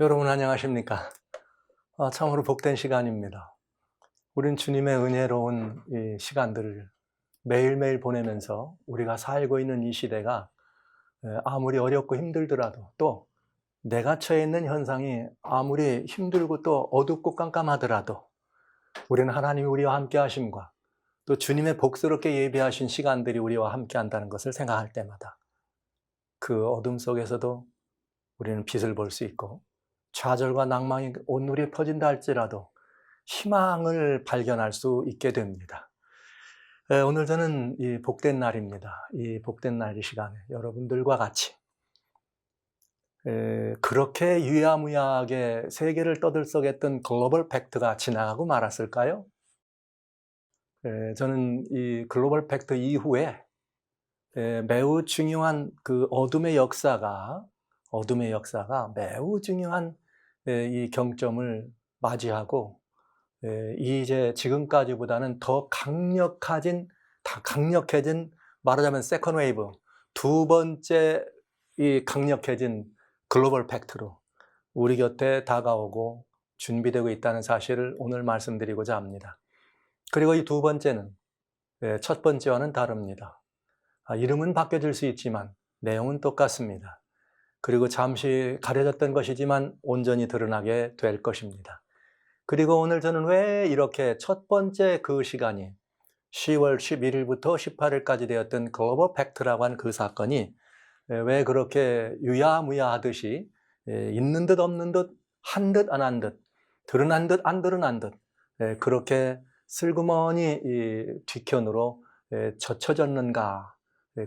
여러분 안녕하십니까? 참으로 복된 시간입니다. 우린 주님의 은혜로운 이 시간들을 매일매일 보내면서 우리가 살고 있는 이 시대가 아무리 어렵고 힘들더라도, 또 내가 처해 있는 현상이 아무리 힘들고 또 어둡고 깜깜하더라도 우리는 하나님이 우리와 함께 하심과 또 주님의 복스럽게 예비하신 시간들이 우리와 함께 한다는 것을 생각할 때마다 그 어둠 속에서도 우리는 빛을 볼 수 있고, 좌절과 낭망이 온누리에 퍼진다 할지라도 희망을 발견할 수 있게 됩니다. 오늘 저는 이 복된 날입니다. 이 복된 날 이 시간에 여러분들과 같이 그렇게 유야무야하게 세계를 떠들썩했던 글로벌 팩트가 지나가고 말았을까요? 저는 이 글로벌 팩트 이후에 매우 중요한 그 어둠의 역사가 매우 중요한 이 경점을 맞이하고, 이제 지금까지보다는 더 강력해진, 말하자면 세컨 웨이브, 두 번째 이 강력해진 글로벌 팩트로 우리 곁에 다가오고 준비되고 있다는 사실을 오늘 말씀드리고자 합니다. 그리고 이 두 번째는 첫 번째와는 다릅니다. 이름은 바뀌어질 수 있지만 내용은 똑같습니다. 그리고 잠시 가려졌던 것이지만 온전히 드러나게 될 것입니다. 그리고 오늘 저는 왜 이렇게 첫 번째 그 시간이 10월 11일부터 18일까지 되었던 글로벌 팩트라고 한 그 사건이 왜 그렇게 유야무야하듯이 있는 듯 없는 듯, 한 듯 안 한 듯, 드러난 듯 안 드러난 듯, 그렇게 슬그머니 뒤편으로 젖혀졌는가,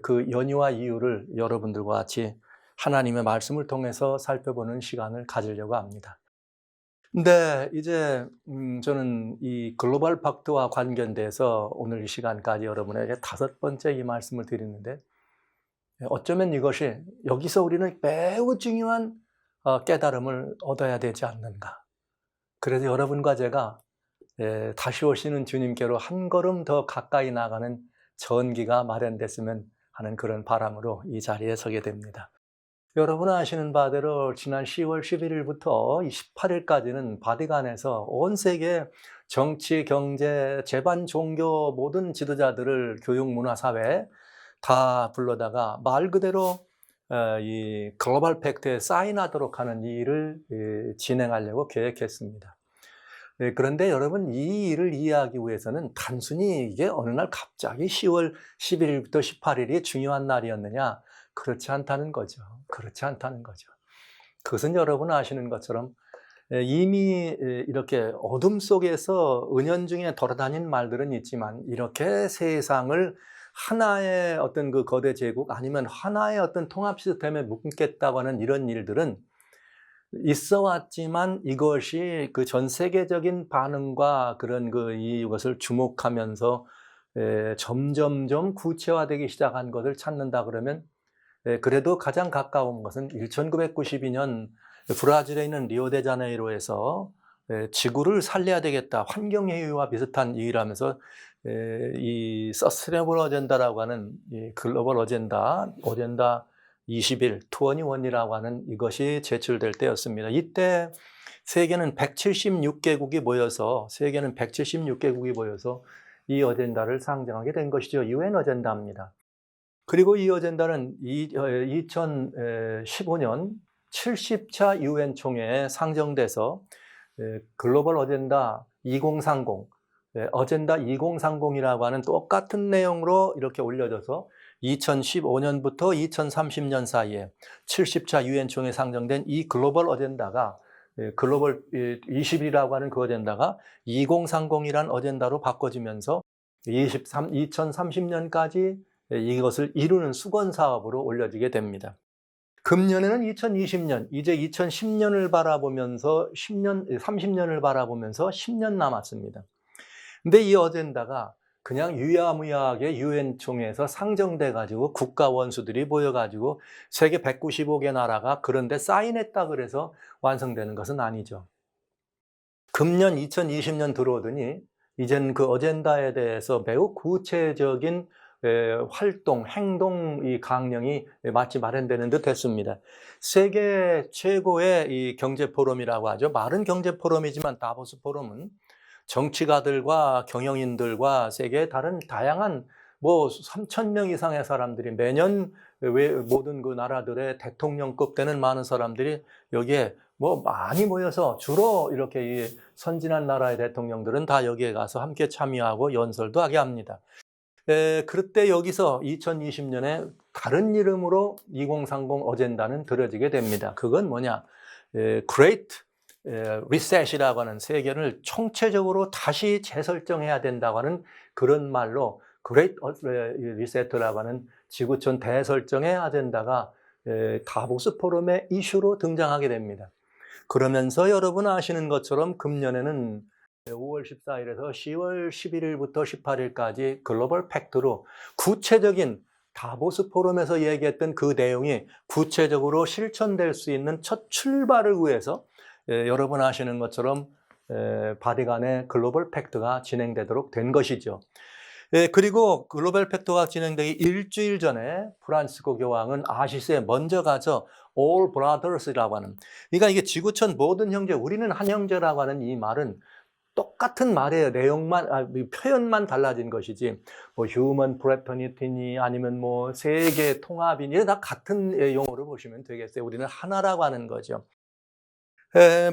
그 연유와 이유를 여러분들과 같이 하나님의 말씀을 통해서 살펴보는 시간을 가지려고 합니다. 근데 이제 저는 이 글로벌 팩트와 관련돼서 오늘 이 시간까지 여러분에게 다섯 번째 이 말씀을 드리는데, 어쩌면 이것이 여기서 우리는 매우 중요한 깨달음을 얻어야 되지 않는가. 그래서 여러분과 제가 다시 오시는 주님께로 한 걸음 더 가까이 나가는 전기가 마련됐으면 하는 그런 바람으로 이 자리에 서게 됩니다. 여러분은 아시는 바대로 지난 10월 11일부터 28일까지는 바티칸에서 온 세계 정치, 경제, 재반, 종교 모든 지도자들을 교육, 문화, 사회 다 불러다가 말 그대로 이 글로벌 팩트에 사인하도록 하는 일을 진행하려고 계획했습니다. 그런데 여러분, 이 일을 이해하기 위해서는 단순히 이게 어느 날 갑자기 10월 11일부터 18일이 중요한 날이었느냐, 그렇지 않다는 거죠. 그렇지 않다는 거죠. 그것은 여러분 아시는 것처럼 이미 이렇게 어둠 속에서 은연중에 돌아다닌 말들은 있지만, 이렇게 세상을 하나의 어떤 그 거대 제국 아니면 하나의 어떤 통합 시스템에 묶겠다고 하는 이런 일들은 있어 왔지만, 이것이 그 전 세계적인 반응과 그런 이것을 주목하면서 점점점 구체화되기 시작한 것을 찾는다 그러면, 그래도 가장 가까운 것은 1992년 브라질에 있는 리오데자네이루에서 지구를 살려야 되겠다, 환경회의와 비슷한 일하면서 이 서스테이너블 어젠다라고 하는 이 글로벌 어젠다 21, 21이라고 하는 이것이 제출될 때였습니다. 이때 세계는 176개국이 모여서 이 어젠다를 상정하게 된 것이죠. UN 어젠다입니다. 그리고 이 어젠다는 2015년 70차 UN 총회에 상정돼서 글로벌 어젠다 2030, 어젠다 2030이라고 하는 똑같은 내용으로 이렇게 올려져서 2015년부터 2030년 사이에 70차 UN 총회에 상정된 이 글로벌 어젠다가, 글로벌 20이라고 하는 그 어젠다가 2030이라는 어젠다로 바꿔지면서 2030년까지 이것을 이루는 수건 사업으로 올려지게 됩니다. 금년에는 2020년, 이제 2010년을 바라보면서 30년을 바라보면서 10년 남았습니다. 근데 이 어젠다가 그냥 유야무야하게 유엔 총회에서 상정돼 가지고 국가 원수들이 모여 가지고 세계 195개 나라가 그런데 사인했다 그래서 완성되는 것은 아니죠. 금년 2020년 들어오더니 이젠 그 어젠다에 대해서 매우 구체적인 활동, 행동 이 강령이 마치 마련되는 듯 했습니다. 세계 최고의 이 경제 포럼이라고 하죠. 말은 경제 포럼이지만 다보스 포럼은 정치가들과 경영인들과 세계의 다른 다양한 뭐 3,000명 이상의 사람들이 매년 모든 그 나라들의 대통령급 되는 많은 사람들이 여기에 뭐 많이 모여서 주로 이렇게 이 선진한 나라의 대통령들은 다 여기에 가서 함께 참여하고 연설도 하게 합니다. 그때 여기서 2020년에 다른 이름으로 2030 어젠다는 들어지게 됩니다. 그건 뭐냐? Great Reset이라고 하는 세계를 총체적으로 다시 재설정해야 된다고 하는 그런 말로 Great Reset라고 하는 지구촌 대설정의 아젠다가 다보스 포럼의 이슈로 등장하게 됩니다. 그러면서 여러분 아시는 것처럼 금년에는 5월 14일에서 10월 11일부터 18일까지 글로벌 팩트로 구체적인 다보스 포럼에서 얘기했던 그 내용이 구체적으로 실천될 수 있는 첫 출발을 위해서 여러분 아시는 것처럼 바티칸의 글로벌 팩트가 진행되도록 된 것이죠. 그리고 글로벌 팩트가 진행되기 일주일 전에 프란치스코 교황은 아시스에 먼저 가서 All Brothers라고 하는, 그러니까 이게 지구촌 모든 형제, 우리는 한 형제라고 하는 이 말은 똑같은 말이에요. 내용만, 표현만 달라진 것이지, 뭐, 휴먼 프래터니티니 아니면 뭐, 세계 통합이니, 다 같은 용어로 보시면 되겠어요. 우리는 하나라고 하는 거죠.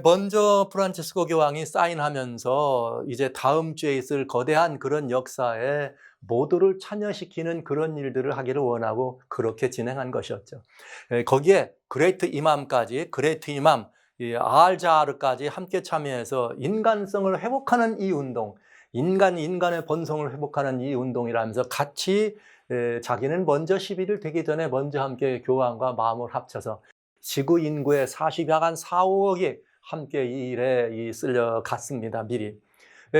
먼저 프란치스코 교황이 사인하면서 이제 다음 주에 있을 거대한 그런 역사에 모두를 참여시키는 그런 일들을 하기를 원하고 그렇게 진행한 것이었죠. 거기에 그레이트 이맘까지, 그레이트 이맘, 알자르까지 함께 참여해서 인간성을 회복하는 이 운동, 인간의 본성을 회복하는 이 운동이라면서 같이 자기는 먼저 11일 되기 전에 먼저 함께 교황과 마음을 합쳐서 지구 인구의 40약 4, 5억이 함께 이 일에 쓸려갔습니다. 미리.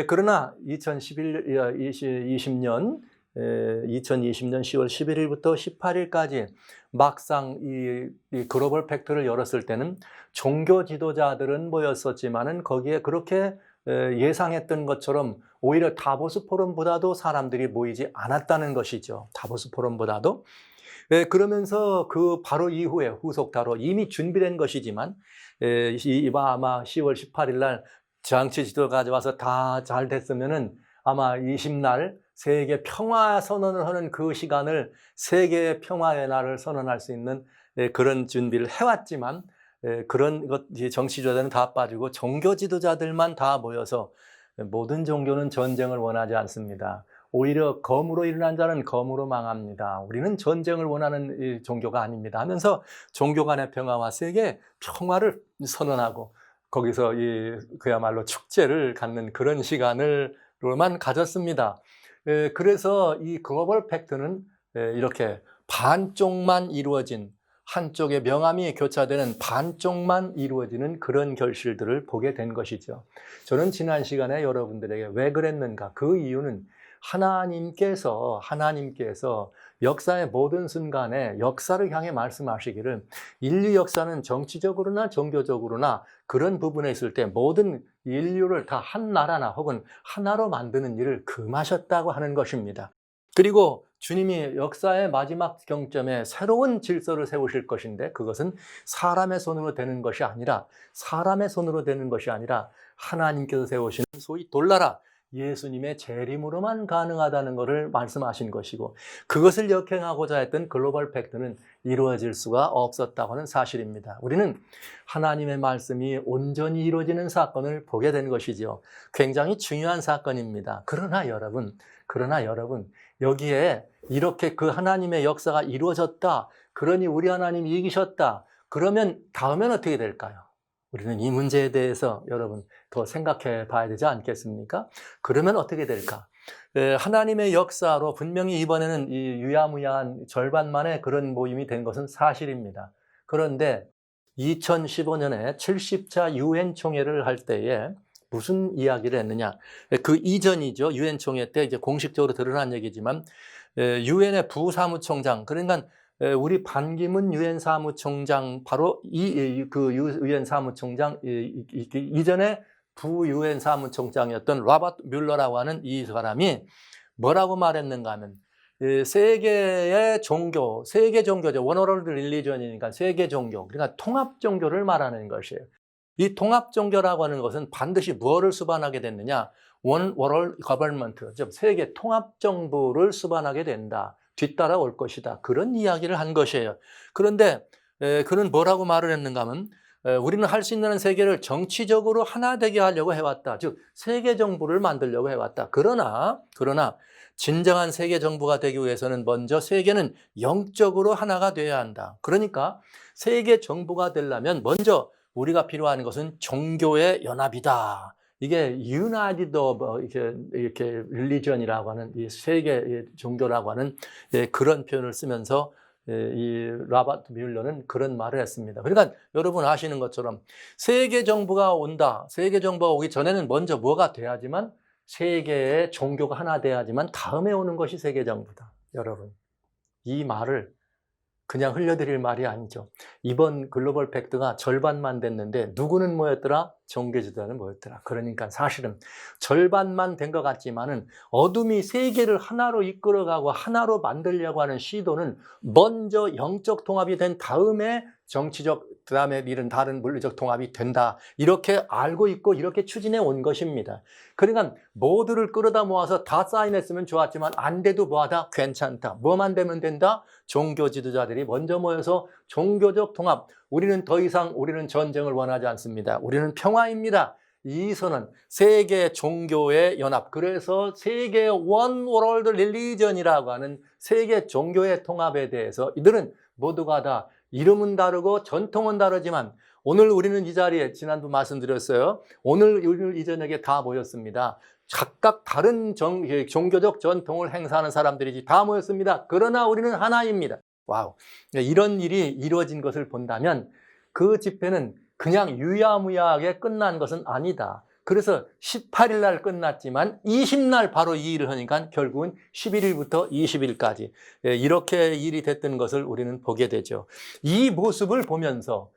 그러나 2020년 10월 11일부터 18일까지 막상 이 글로벌 팩트를 열었을 때는 종교 지도자들은 모였었지만은 거기에 그렇게 예상했던 것처럼 오히려 다보스 포럼보다도 사람들이 모이지 않았다는 것이죠. 다보스 포럼보다도. 그러면서 그 바로 이후에 후속타로 이미 준비된 것이지만 아마 10월 18일 날 장치 지도를 가져와서 다 잘 됐으면은 아마 20날 세계 평화 선언을 하는 그 시간을 세계 평화의 날을 선언할 수 있는 그런 준비를 해왔지만 그런 것 정치 지도자들은 다 빠지고 종교 지도자들만 다 모여서 모든 종교는 전쟁을 원하지 않습니다. 오히려 검으로 일어난 자는 검으로 망합니다. 우리는 전쟁을 원하는 종교가 아닙니다 하면서 종교 간의 평화와 세계 평화를 선언하고 거기서 그야말로 축제를 갖는 그런 시간을로만 가졌습니다. 그래서 이 글로벌 팩트는 이렇게 반쪽만 이루어진, 한쪽의 명암이 교차되는 반쪽만 이루어지는 그런 결실들을 보게 된 것이죠. 저는 지난 시간에 여러분들에게 왜 그랬는가, 그 이유는 하나님께서 역사의 모든 순간에 역사를 향해 말씀하시기를 인류 역사는 정치적으로나 종교적으로나 그런 부분에 있을 때 모든 인류를 다 한 나라나 혹은 하나로 만드는 일을 금하셨다고 하는 것입니다. 그리고 주님이 역사의 마지막 경점에 새로운 질서를 세우실 것인데 그것은 사람의 손으로 되는 것이 아니라 하나님께서 세우시는 소위 돌나라 예수님의 재림으로만 가능하다는 것을 말씀하신 것이고 그것을 역행하고자 했던 글로벌 팩트는 이루어질 수가 없었다고 하는 사실입니다. 우리는 하나님의 말씀이 온전히 이루어지는 사건을 보게 된 것이죠. 굉장히 중요한 사건입니다. 그러나 여러분 여기에 이렇게 그 하나님의 역사가 이루어졌다. 그러니 우리 하나님이 이기셨다. 그러면 다음엔 어떻게 될까요? 우리는 이 문제에 대해서 여러분 더 생각해 봐야 되지 않겠습니까? 그러면 어떻게 될까? 하나님의 역사로 분명히 이번에는 이 유야무야한 절반만의 그런 모임이 된 것은 사실입니다. 그런데 2015년에 70차 유엔 총회를 할 때에 무슨 이야기를 했느냐? 그 이전이죠. 유엔 총회 때 이제 공식적으로 드러난 얘기지만 유엔의 부사무총장, 그러니까 우리 반기문 유엔 사무총장, 바로 그 유엔 사무총장 이전에 부 유엔 사무총장이었던 로버트 뮬러라고 하는 이 사람이 뭐라고 말했는가 하면 세계의 종교, 세계 종교죠. 원 월드 릴리전이니까 세계 종교, 그러니까 통합 종교를 말하는 것이에요. 이 통합 종교라고 하는 것은 반드시 무엇을 수반하게 됐느냐? 원 월드 거버먼트, 즉 세계 통합 정부를 수반하게 된다. 뒤따라 올 것이다. 그런 이야기를 한 것이에요. 그런데 그는 뭐라고 말을 했는가 하면 우리는 할 수 있는 세계를 정치적으로 하나 되게 하려고 해왔다. 즉 세계 정부를 만들려고 해왔다. 그러나 진정한 세계 정부가 되기 위해서는 먼저 세계는 영적으로 하나가 돼야 한다. 그러니까 세계 정부가 되려면 먼저 우리가 필요한 것은 종교의 연합이다. 이게 United of 이렇게 religion이라고 하는 이 세계 종교라고 하는 그런 표현을 쓰면서 이 라바트 뮬러는 그런 말을 했습니다. 그러니까 여러분 아시는 것처럼 세계 정부가 온다. 세계 정부가 오기 전에는 먼저 뭐가 돼야지만 세계의 종교가 하나 돼야지만 다음에 오는 것이 세계 정부다. 여러분 이 말을 그냥 흘려드릴 말이 아니죠. 이번 글로벌 팩트가 절반만 됐는데 누구는 뭐였더라? 종교 지도자는 뭐였더라? 그러니까 사실은 절반만 된 것 같지만은 어둠이 세계를 하나로 이끌어가고 하나로 만들려고 하는 시도는 먼저 영적 통합이 된 다음에 정치적, 그다음에 이런 다른 물리적 통합이 된다. 이렇게 알고 있고 이렇게 추진해 온 것입니다. 그러니까 모두를 끌어다 모아서 다 사인했으면 좋았지만 안 돼도 뭐하다? 괜찮다. 뭐만 되면 된다? 종교 지도자들이 먼저 모여서 종교적 통합. 우리는 전쟁을 원하지 않습니다. 우리는 평화입니다. 이 선언, 세계 종교의 연합. 그래서 세계 원 월드 릴리전이라고 하는 세계 종교의 통합에 대해서 이들은 모두가 다 이름은 다르고 전통은 다르지만 오늘 우리는 이 자리에 지난주 말씀드렸어요. 오늘 이 저녁에 다 모였습니다. 각각 다른 종교적 전통을 행사하는 사람들이지 다 모였습니다. 그러나 우리는 하나입니다. 와우. 이런 일이 이루어진 것을 본다면 그 집회는 그냥 유야무야하게 끝난 것은 아니다. 그래서 18일 날 끝났지만 20날 바로 이 일을 하니까 결국은 11일부터 20일까지 이렇게 일이 됐던 것을 우리는 보게 되죠. 이 모습을 보면서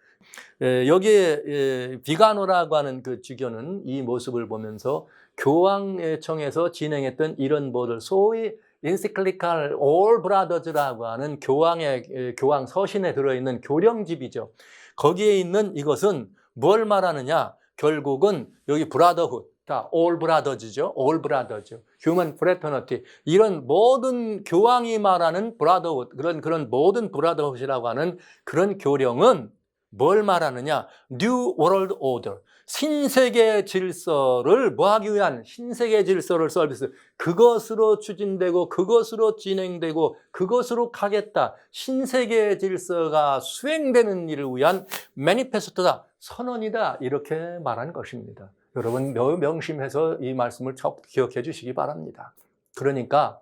여기에 비가노라고 하는 그 주교는 이 모습을 보면서 교황청에서 진행했던 이런 모델, 소위 인시클리칼 올 브라더즈라고 하는 교황 서신에 들어있는 교령집이죠. 거기에 있는 이것은 뭘 말하느냐? 결국은 여기 브라더훗, 다 올 브라더즈죠. 올 브라더즈, 휴먼 프레터너티, 이런 모든 교황이 말하는 브라더훗, 그런 모든 브라더훗이라고 하는 그런 교령은 뭘 말하느냐? 뉴 월드 오더, 신세계 질서를 뭐하기 위한 신세계 질서를 서비스, 그것으로 추진되고 그것으로 진행되고 그것으로 가겠다. 신세계 질서가 수행되는 일을 위한 매니페스토다, 선언이다, 이렇게 말한 것입니다. 여러분 명심해서 이 말씀을 기억해 주시기 바랍니다. 그러니까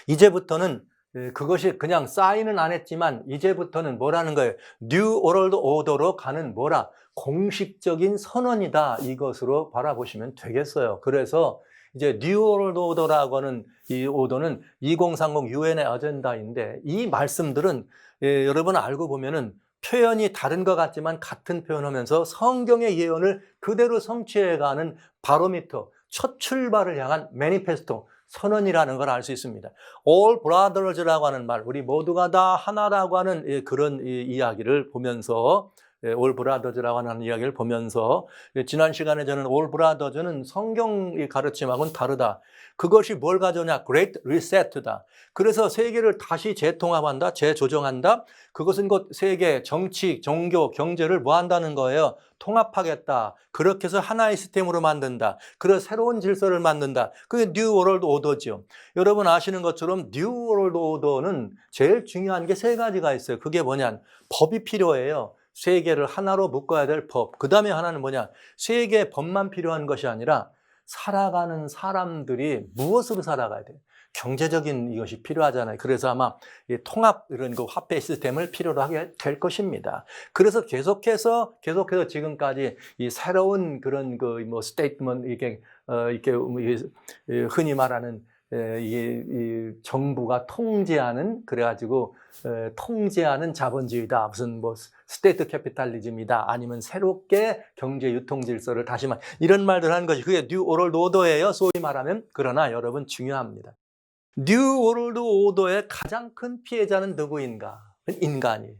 이제부터는 그것이 그냥 사인은 안 했지만 이제부터는 뭐라는 거예요? 뉴 월드 오더로 가는 뭐라? 공식적인 선언이다. 이것으로 바라보시면 되겠어요. 그래서 이제 뉴 월드 오더라고 하는 이 오더는 2030 유엔의 어젠다인데 이 말씀들은 여러분 알고 보면은 표현이 다른 것 같지만 같은 표현하면서 성경의 예언을 그대로 성취해가는 바로미터, 첫 출발을 향한 매니페스토, 선언이라는 걸 알 수 있습니다. All Brothers라고 하는 말, 우리 모두가 다 하나라고 하는 그런 이야기를 보면서, All Brothers라고 하는 이야기를 보면서 지난 시간에 저는 All Brothers는 성경 가르침하고는 다르다. 그것이 뭘 가져오냐? Great Reset다. 그래서 세계를 다시 재통합한다, 재조정한다. 그것은 곧 세계, 정치, 종교, 경제를 뭐 한다는 거예요? 통합하겠다. 그렇게 해서 하나의 시스템으로 만든다. 그런 새로운 질서를 만든다. 그게 뉴 월드 오더죠. 여러분 아시는 것처럼 뉴 월드 오더는 제일 중요한 게 세 가지가 있어요. 그게 뭐냐? 법이 필요해요. 세계를 하나로 묶어야 될 법. 그 다음에 하나는 뭐냐? 세계의 법만 필요한 것이 아니라 살아가는 사람들이 무엇으로 살아가야 돼요? 경제적인 이것이 필요하잖아요. 그래서 아마 통합 이런 그 화폐 시스템을 필요로 하게 될 것입니다. 그래서 계속해서 지금까지 이 새로운 그런 그 뭐 스테이트먼트 이렇게 흔히 말하는 이 정부가 통제하는, 그래가지고 통제하는 자본주의다, 무슨 뭐 스테이트 캐피탈리즘이다, 아니면 새롭게 경제 유통 질서를 다시 이런 말들 하는 것이 그게 뉴 월드 오더예요, 소위 말하면. 그러나 여러분 중요합니다. 뉴 월드 오더의 가장 큰 피해자는 누구인가? 인간이에요.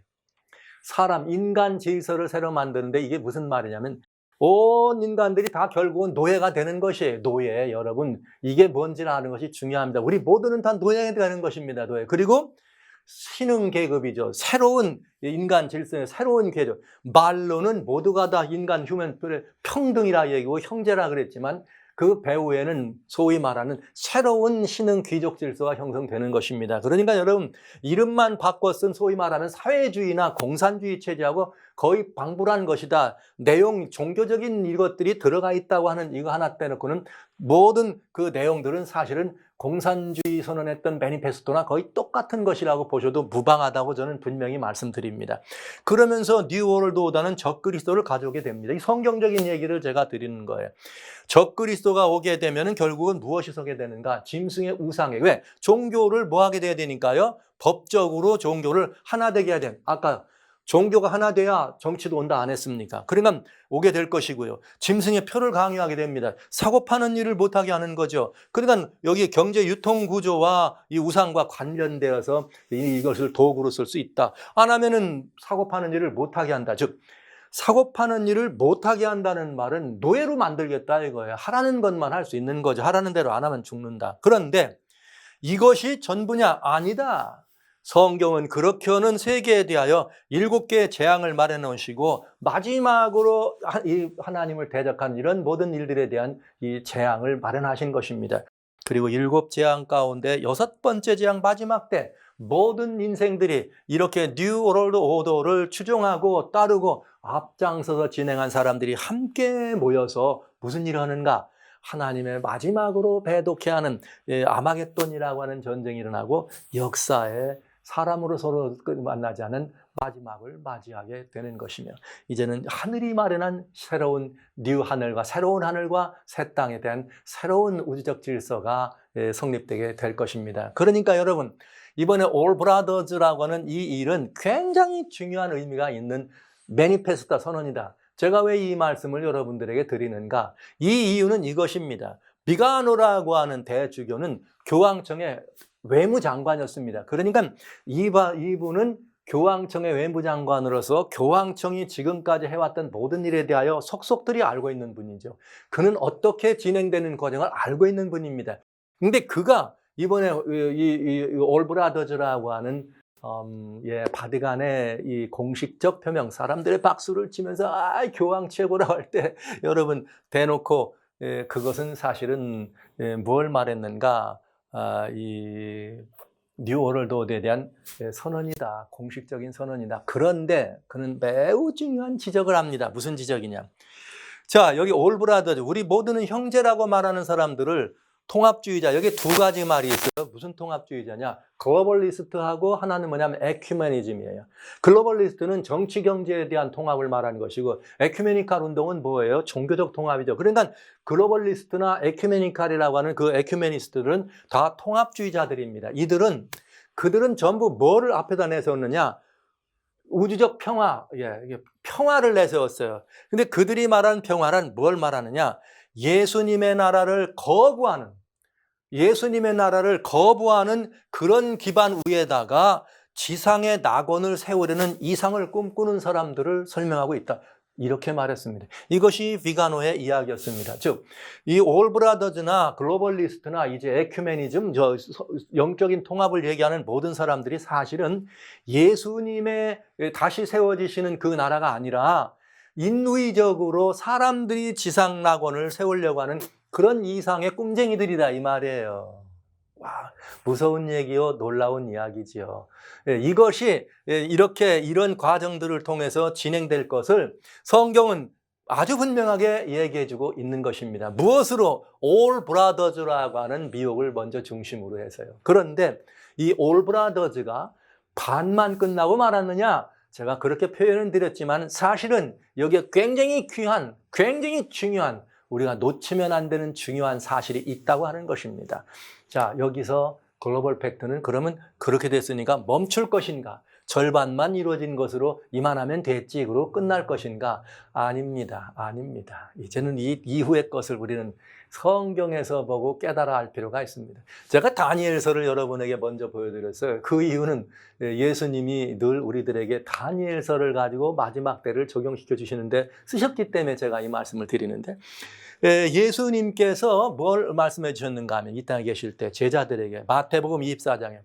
사람, 인간 질서를 새로 만드는데 이게 무슨 말이냐면 온 인간들이 다 결국은 노예가 되는 것이에요. 노예, 여러분. 이게 뭔지를 아는 것이 중요합니다. 우리 모두는 다 노예가 되는 것입니다. 노예. 그리고 신흥 계급이죠. 새로운 인간 질서의 새로운 계급. 말로는 모두가 다 인간 휴먼 평등이라 얘기고 형제라 그랬지만 그 배후에는 소위 말하는 새로운 신흥 귀족 질서가 형성되는 것입니다. 그러니까 여러분, 이름만 바꿔 쓴 소위 말하는 사회주의나 공산주의 체제하고 거의 방불한 것이다. 내용, 종교적인 이것들이 들어가 있다고 하는 이거 하나 떼놓고는 모든 그 내용들은 사실은 공산주의 선언했던 매니페스토나 거의 똑같은 것이라고 보셔도 무방하다고 저는 분명히 말씀드립니다. 그러면서 뉴 월드 오더는 적그리스도를 가져오게 됩니다. 이 성경적인 얘기를 제가 드리는 거예요. 적그리스도가 오게 되면 결국은 무엇이 서게 되는가? 짐승의 우상에. 왜? 종교를 뭐 하게 돼야 되니까요? 법적으로 종교를 하나 되게 해야 돼. 아까 종교가 하나 돼야 정치도 온다 안 했습니까? 그러니까 오게 될 것이고요. 짐승의 표를 강요하게 됩니다. 사고 파는 일을 못하게 하는 거죠. 그러니까 여기 경제 유통 구조와 이 우상과 관련되어서 이것을 도구로 쓸 수 있다. 안 하면은 사고 파는 일을 못하게 한다. 즉 사고 파는 일을 못하게 한다는 말은 노예로 만들겠다 이거예요. 하라는 것만 할 수 있는 거죠. 하라는 대로 안 하면 죽는다. 그런데 이것이 전부냐? 아니다. 성경은 그렇게는 세계에 대하여 7개의 재앙을 마련해 놓으시고 마지막으로 하나님을 대적한 이런 모든 일들에 대한 이 재앙을 마련하신 것입니다. 그리고 7재앙 가운데 6번째 재앙 마지막 때 모든 인생들이 이렇게 뉴 월드 오더를 추종하고 따르고 앞장서서 진행한 사람들이 함께 모여서 무슨 일을 하는가? 하나님의 마지막으로 배독해 하는 아마겟돈이라고 하는 전쟁이 일어나고 역사에 사람으로 서로 만나지 않은 마지막을 맞이하게 되는 것이며 이제는 하늘이 마련한 새로운 뉴 하늘과 새로운 하늘과 새 땅에 대한 새로운 우주적 질서가 성립되게 될 것입니다. 그러니까 여러분 이번에 올 브라더즈라고 하는 이 일은 굉장히 중요한 의미가 있는 매니페스토 선언이다. 제가 왜 이 말씀을 여러분들에게 드리는가? 이 이유는 이것입니다. 비가노라고 하는 대주교는 교황청의 외무장관이었습니다. 그러니까 이분은 교황청의 외무장관으로서 교황청이 지금까지 해왔던 모든 일에 대하여 속속들이 알고 있는 분이죠. 그는 어떻게 진행되는 과정을 알고 있는 분입니다. 근데 그가 이번에 이 올브라더즈라고 하는 바티칸의 이 공식적 표명, 사람들의 박수를 치면서 교황 최고라고 할 때 여러분 대놓고 그것은 사실은 뭘 말했는가? 이 뉴 월드 오더에 대한 선언이다. 공식적인 선언이다. 그런데 그는 매우 중요한 지적을 합니다. 무슨 지적이냐? 자, 여기 올브라더즈, 우리 모두는 형제라고 말하는 사람들을 통합주의자, 여기 두 가지 말이 있어요. 무슨 통합주의자냐? 글로벌리스트하고 하나는 뭐냐면 에큐메니즘이에요. 글로벌리스트는 정치 경제에 대한 통합을 말하는 것이고 에큐메니칼 운동은 뭐예요? 종교적 통합이죠. 그러니까 글로벌리스트나 에큐메니칼이라고 하는 그 에큐메니스트들은 다 통합주의자들입니다. 그들은 전부 뭐를 앞에다 내세웠느냐? 우주적 평화, 평화를 내세웠어요. 근데 그들이 말하는 평화란 뭘 말하느냐? 예수님의 나라를 거부하는 그런 기반 위에다가 지상의 낙원을 세우려는 이상을 꿈꾸는 사람들을 설명하고 있다. 이렇게 말했습니다. 이것이 비가노의 이야기였습니다. 즉, 이 올브라더즈나 글로벌리스트나 이제 에큐메니즘, 영적인 통합을 얘기하는 모든 사람들이 사실은 예수님의 다시 세워지시는 그 나라가 아니라 인위적으로 사람들이 지상 낙원을 세우려고 하는 그런 이상의 꿈쟁이들이다 이 말이에요. 와, 무서운 얘기요, 놀라운 이야기지요. 이것이 이런 과정들을 통해서 진행될 것을 성경은 아주 분명하게 얘기해주고 있는 것입니다. 무엇으로? 올 브라더즈라고 하는 미혹을 먼저 중심으로 해서요. 그런데 이 올 브라더즈가 반만 끝나고 말았느냐? 제가 그렇게 표현을 드렸지만 사실은 여기에 굉장히 귀한, 굉장히 중요한, 우리가 놓치면 안 되는 중요한 사실이 있다고 하는 것입니다. 자, 여기서 글로벌 팩트는 그러면 그렇게 됐으니까 멈출 것인가? 절반만 이루어진 것으로 이만하면 됐지, 그러고 끝날 것인가? 아닙니다. 이제는 이 이후의 것을 우리는 성경에서 보고 깨달아 할 필요가 있습니다. 제가 다니엘서를 여러분에게 먼저 보여드렸어요. 그 이유는 예수님이 늘 우리들에게 다니엘서를 가지고 마지막 때를 적용시켜 주시는데 쓰셨기 때문에 제가 이 말씀을 드리는데, 예수님께서 뭘 말씀해 주셨는가 하면 이 땅에 계실 때 제자들에게 마태복음 24장에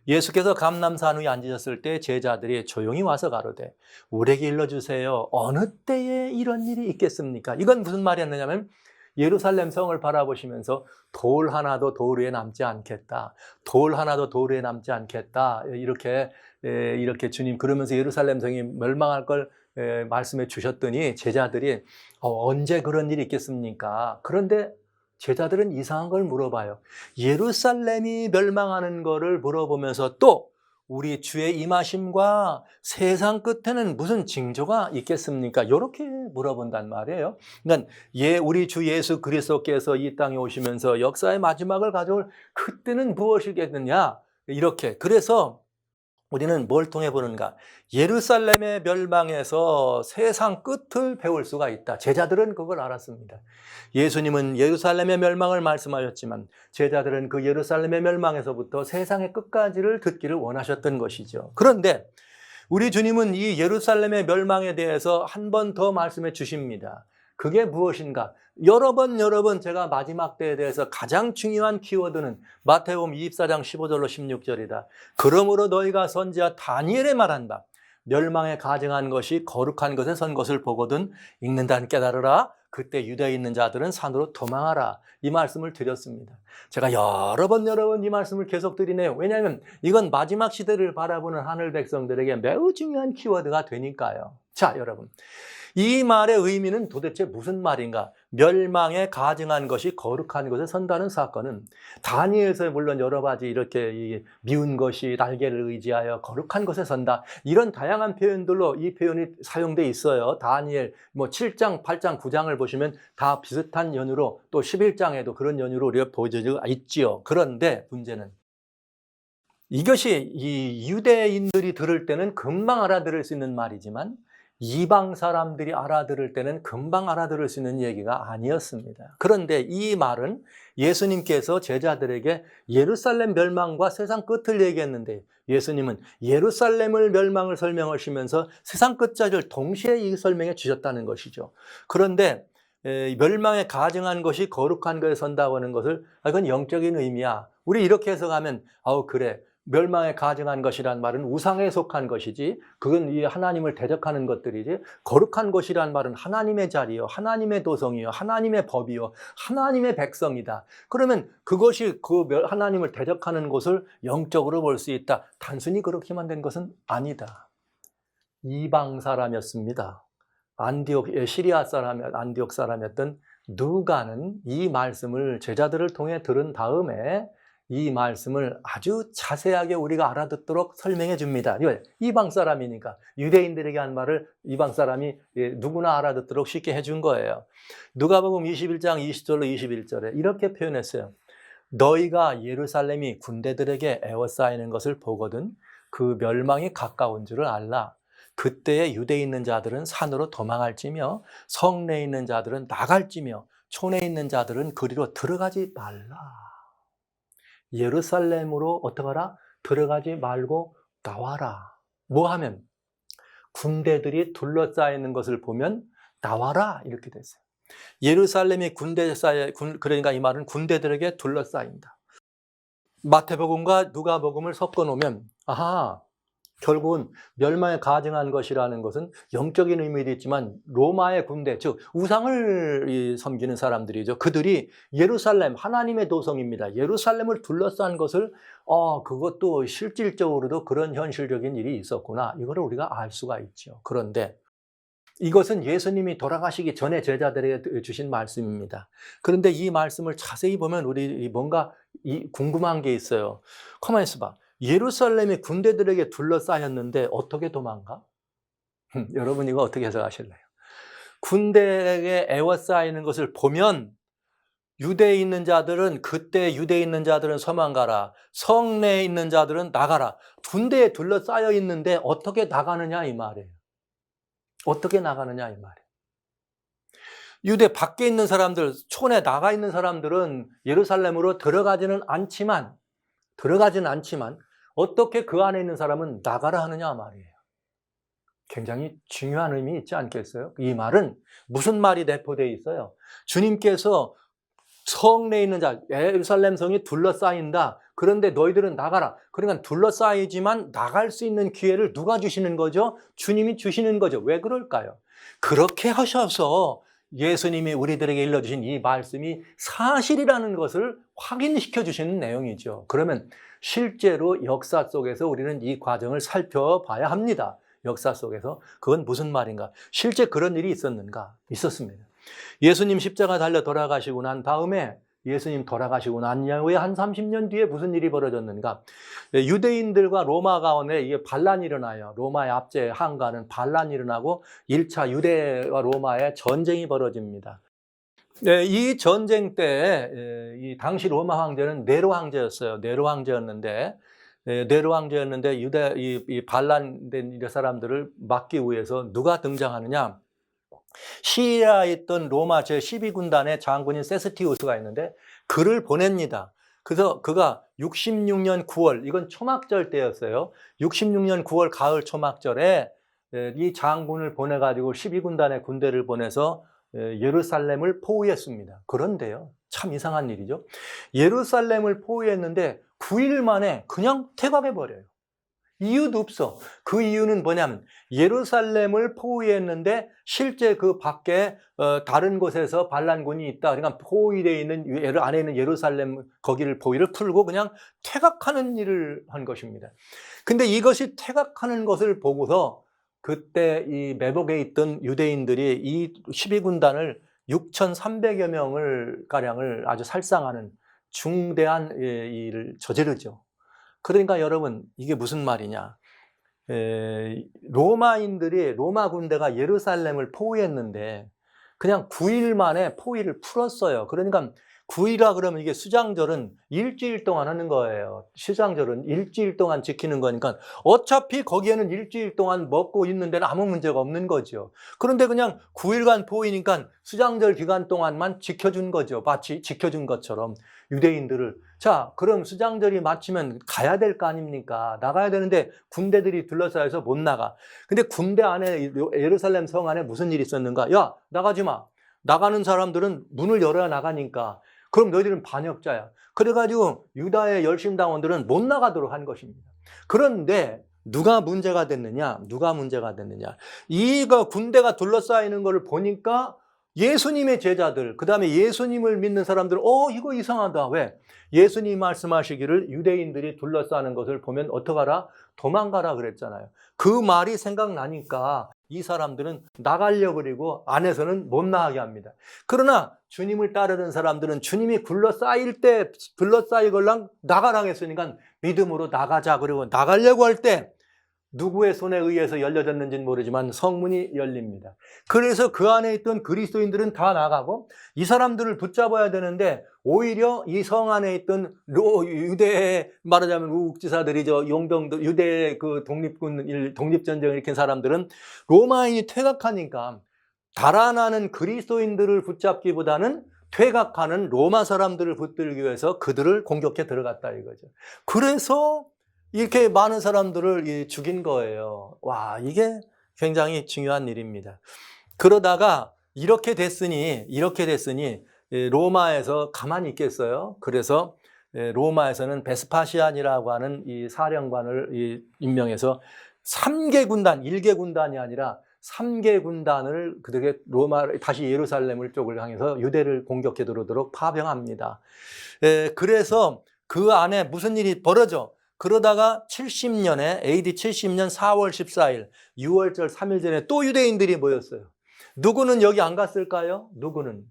예수께서 감람산 위에 앉으셨을 때 제자들이 조용히 와서 가로되 우리에게 일러주세요. 어느 때에 이런 일이 있겠습니까? 이건 무슨 말이었느냐면 예루살렘 성을 바라보시면서 돌 하나도 돌 위에 남지 않겠다. 돌 하나도 돌 위에 남지 않겠다. 이렇게 주님 그러면서 예루살렘 성이 멸망할 걸 말씀해 주셨더니 제자들이 언제 그런 일이 있겠습니까? 그런데 제자들은 이상한 걸 물어봐요. 예루살렘이 멸망하는 거를 물어보면서 또 우리 주의 임하심과 세상 끝에는 무슨 징조가 있겠습니까? 이렇게 물어본단 말이에요. 그러니까 우리 주 예수 그리스도께서 이 땅에 오시면서 역사의 마지막을 가져올 그때는 무엇이겠느냐? 이렇게. 그래서 우리는 뭘 통해 보는가? 예루살렘의 멸망에서 세상 끝을 배울 수가 있다. 제자들은 그걸 알았습니다. 예수님은 예루살렘의 멸망을 말씀하셨지만 제자들은 그 예루살렘의 멸망에서부터 세상의 끝까지를 듣기를 원하셨던 것이죠. 그런데 우리 주님은 이 예루살렘의 멸망에 대해서 한 번 더 말씀해 주십니다. 그게 무엇인가? 여러 번 제가 마지막 때에 대해서 가장 중요한 키워드는 마태복음 24장 15절로 16절이다. 그러므로 너희가 선지자 다니엘의 말한 바 멸망에 가증한 것이 거룩한 것에 선 것을 보거든 읽는다는 깨달으라. 그때 유대에 있는 자들은 산으로 도망하라. 이 말씀을 드렸습니다. 제가 여러 번 이 말씀을 계속 드리네요. 왜냐하면 이건 마지막 시대를 바라보는 하늘 백성들에게 매우 중요한 키워드가 되니까요. 자, 여러분. 이 말의 의미는 도대체 무슨 말인가? 멸망에 가증한 것이 거룩한 것에 선다는 사건은 다니엘서에 물론 여러 가지 이렇게 미운 것이 날개를 의지하여 거룩한 것에 선다. 이런 다양한 표현들로 이 표현이 사용돼 있어요. 다니엘 7장, 8장, 9장을 보시면 다 비슷한 연유로 또 11장에도 그런 연유로 우리가 보여져 있지요. 그런데 문제는 이것이 이 유대인들이 들을 때는 금방 알아들을 수 있는 말이지만 이방 사람들이 알아들을 때는 금방 알아들을 수 있는 얘기가 아니었습니다. 그런데 이 말은 예수님께서 제자들에게 예루살렘 멸망과 세상 끝을 얘기했는데 예수님은 예루살렘을 멸망을 설명하시면서 세상 끝자리를 동시에 이 설명해 주셨다는 것이죠. 그런데 멸망에 가증한 것이 거룩한 것에 선다고 하는 것을 그건 영적인 의미야. 우리 이렇게 해석하면 그래. 멸망에 가증한 것이란 말은 우상에 속한 것이지 그건 이 하나님을 대적하는 것들이지 거룩한 것이란 말은 하나님의 자리요 하나님의 도성이요 하나님의 법이요 하나님의 백성이다. 그러면 그것이 그 하나님을 대적하는 것을 영적으로 볼 수 있다. 단순히 그렇게만 된 것은 아니다. 이방 사람이었습니다. 시리아 사람, 안디옥 사람이었던 누가는 이 말씀을 제자들을 통해 들은 다음에 이 말씀을 아주 자세하게 우리가 알아듣도록 설명해 줍니다. 이방 사람이니까 유대인들에게 한 말을 이방 사람이 누구나 알아듣도록 쉽게 해준 거예요. 누가복음 21장 20절로 21절에 이렇게 표현했어요. 너희가 예루살렘이 군대들에게 에워싸이는 것을 보거든 그 멸망이 가까운 줄을 알라. 그때에 유대에 있는 자들은 산으로 도망할지며 성내에 있는 자들은 나갈지며 촌에 있는 자들은 그리로 들어가지 말라. 예루살렘으로 어떡하라? 들어가지 말고 나와라. 뭐 하면? 군대들이 둘러싸이는 것을 보면 나와라 이렇게 됐어요. 예루살렘이 그러니까 이 말은 군대들에게 둘러싸인다. 마태복음과 누가복음을 섞어 놓으면 결국은 멸망에 가증한 것이라는 것은 영적인 의미도 있지만 로마의 군대, 즉 우상을 섬기는 사람들이죠. 그들이 예루살렘, 하나님의 도성입니다. 예루살렘을 둘러싼 것을 그것도 실질적으로도 그런 현실적인 일이 있었구나. 이거를 우리가 알 수가 있죠. 그런데 이것은 예수님이 돌아가시기 전에 제자들에게 주신 말씀입니다. 그런데 이 말씀을 자세히 보면 우리 뭔가 궁금한 게 있어요. 가만히 있어봐. 예루살렘이 군대들에게 둘러싸였는데 어떻게 도망가? 여러분 이거 어떻게 해석하실래요? 군대에게 에워싸이는 것을 보면 유대에 있는 자들은 그때 유대에 있는 자들은 서망가라. 성내에 있는 자들은 나가라. 군대에 둘러싸여 있는데 어떻게 나가느냐 이 말이에요. 어떻게 나가느냐 이 말이에요. 유대 밖에 있는 사람들, 촌에 나가 있는 사람들은 예루살렘으로 들어가지는 않지만 어떻게 그 안에 있는 사람은 나가라 하느냐 말이에요. 굉장히 중요한 의미 있지 않겠어요? 이 말은 무슨 말이 내포되어 있어요? 주님께서 성 내에 있는 자, 예루살렘 성이 둘러싸인다. 그런데 너희들은 나가라. 그러니까 둘러싸이지만 나갈 수 있는 기회를 누가 주시는 거죠? 주님이 주시는 거죠. 왜 그럴까요? 그렇게 하셔서 예수님이 우리들에게 일러주신 이 말씀이 사실이라는 것을 확인시켜 주시는 내용이죠. 그러면 실제로 역사 속에서 우리는 이 과정을 살펴봐야 합니다. 역사 속에서. 그건 무슨 말인가? 실제 그런 일이 있었는가? 있었습니다. 예수님 십자가 달려 돌아가시고 난 다음에 예수님 돌아가시고 난 후에 한 30년 뒤에 무슨 일이 벌어졌는가? 유대인들과 로마 가운데 이게 반란이 일어나요. 로마의 압제 항가는 반란이 일어나고 1차 유대와 로마의 전쟁이 벌어집니다. 이 전쟁 때 이 당시 로마 황제는 네로 황제였어요. 네로 황제였는데 유대 이 반란된 사람들을 막기 위해서 누가 등장하느냐? 시리아에 있던 로마 제12군단의 장군인 세스티우스가 있는데 그를 보냅니다. 그래서 그가 66년 9월, 이건 초막절 때였어요. 66년 9월 가을 초막절에 이 장군을 보내가지고 12군단의 군대를 보내서 예루살렘을 포위했습니다. 그런데요, 참 이상한 일이죠. 예루살렘을 포위했는데 9일 만에 그냥 퇴각해버려요. 이유도 없어. 그 이유는 뭐냐면 예루살렘을 포위했는데 실제 그 밖에 다른 곳에서 반란군이 있다. 그러니까 포위되어 있는 안에 있는 예루살렘 거기를 포위를 풀고 그냥 퇴각하는 일을 한 것입니다. 근데 이것이 퇴각하는 것을 보고서 그때 이 매복에 있던 유대인들이 이 12군단을 6,300여 명을 가량을 아주 살상하는 중대한 일을 저지르죠. 그러니까 여러분, 이게 무슨 말이냐? 로마 군대가 예루살렘을 포위했는데 그냥 9일 만에 포위를 풀었어요. 그러니까 9일이라 그러면 이게 수장절은 일주일 동안 하는 거예요. 수장절은 일주일 동안 지키는 거니까 어차피 거기에는 일주일 동안 먹고 있는 데는 아무 문제가 없는 거죠. 그런데 그냥 9일간 포위니까 수장절 기간 동안만 지켜준 거죠. 마치 지켜준 것처럼 유대인들을. 자, 그럼 수장절이 마치면 가야 될 거 아닙니까? 나가야 되는데 군대들이 둘러싸여서 못 나가. 근데 군대 안에, 예루살렘 성 안에 무슨 일이 있었는가? 야, 나가지 마. 나가는 사람들은 문을 열어야 나가니까. 그럼 너희들은 반역자야. 그래가지고 유다의 열심당원들은 못 나가도록 한 것입니다. 그런데 누가 문제가 됐느냐? 이거 군대가 둘러싸이는 것을 보니까 예수님의 제자들, 그 다음에 예수님을 믿는 사람들은 이거 이상하다. 왜? 예수님 말씀하시기를 유대인들이 둘러싸는 것을 보면 어떡하라? 도망가라 그랬잖아요. 그 말이 생각나니까 이 사람들은 나가려고 그리고 안에서는 못 나가게 합니다. 그러나 주님을 따르는 사람들은 주님이 둘러싸이걸랑 나가라 했으니까 믿음으로 나가자. 그리고 나가려고 할 때 누구의 손에 의해서 열려졌는지는 모르지만 성문이 열립니다. 그래서 그 안에 있던 그리스도인들은 다 나가고 이 사람들을 붙잡아야 되는데 오히려 이 성 안에 있던 유대의 말하자면 우국지사들이죠. 용병들, 유대의 그 독립전쟁을 일으킨 사람들은 로마인이 퇴각하니까 달아나는 그리스도인들을 붙잡기보다는 퇴각하는 로마 사람들을 붙들기 위해서 그들을 공격해 들어갔다 이거죠. 그래서 이렇게 많은 사람들을 죽인 거예요. 와, 이게 굉장히 중요한 일입니다. 그러다가 이렇게 됐으니 로마에서 가만히 있겠어요? 그래서 로마에서는 베스파시안이라고 하는 이 사령관을 임명해서 3개 군단, 1개 군단이 아니라 3개 군단을 그들에게 다시 예루살렘을 쪽을 향해서 유대를 공격해 들어오도록 파병합니다. 그래서 그 안에 무슨 일이 벌어져? 그러다가 70년에 AD 70년 4월 14일 6월절 3일 전에 또 유대인들이 모였어요. 누구는 여기 안 갔을까요? 누구는?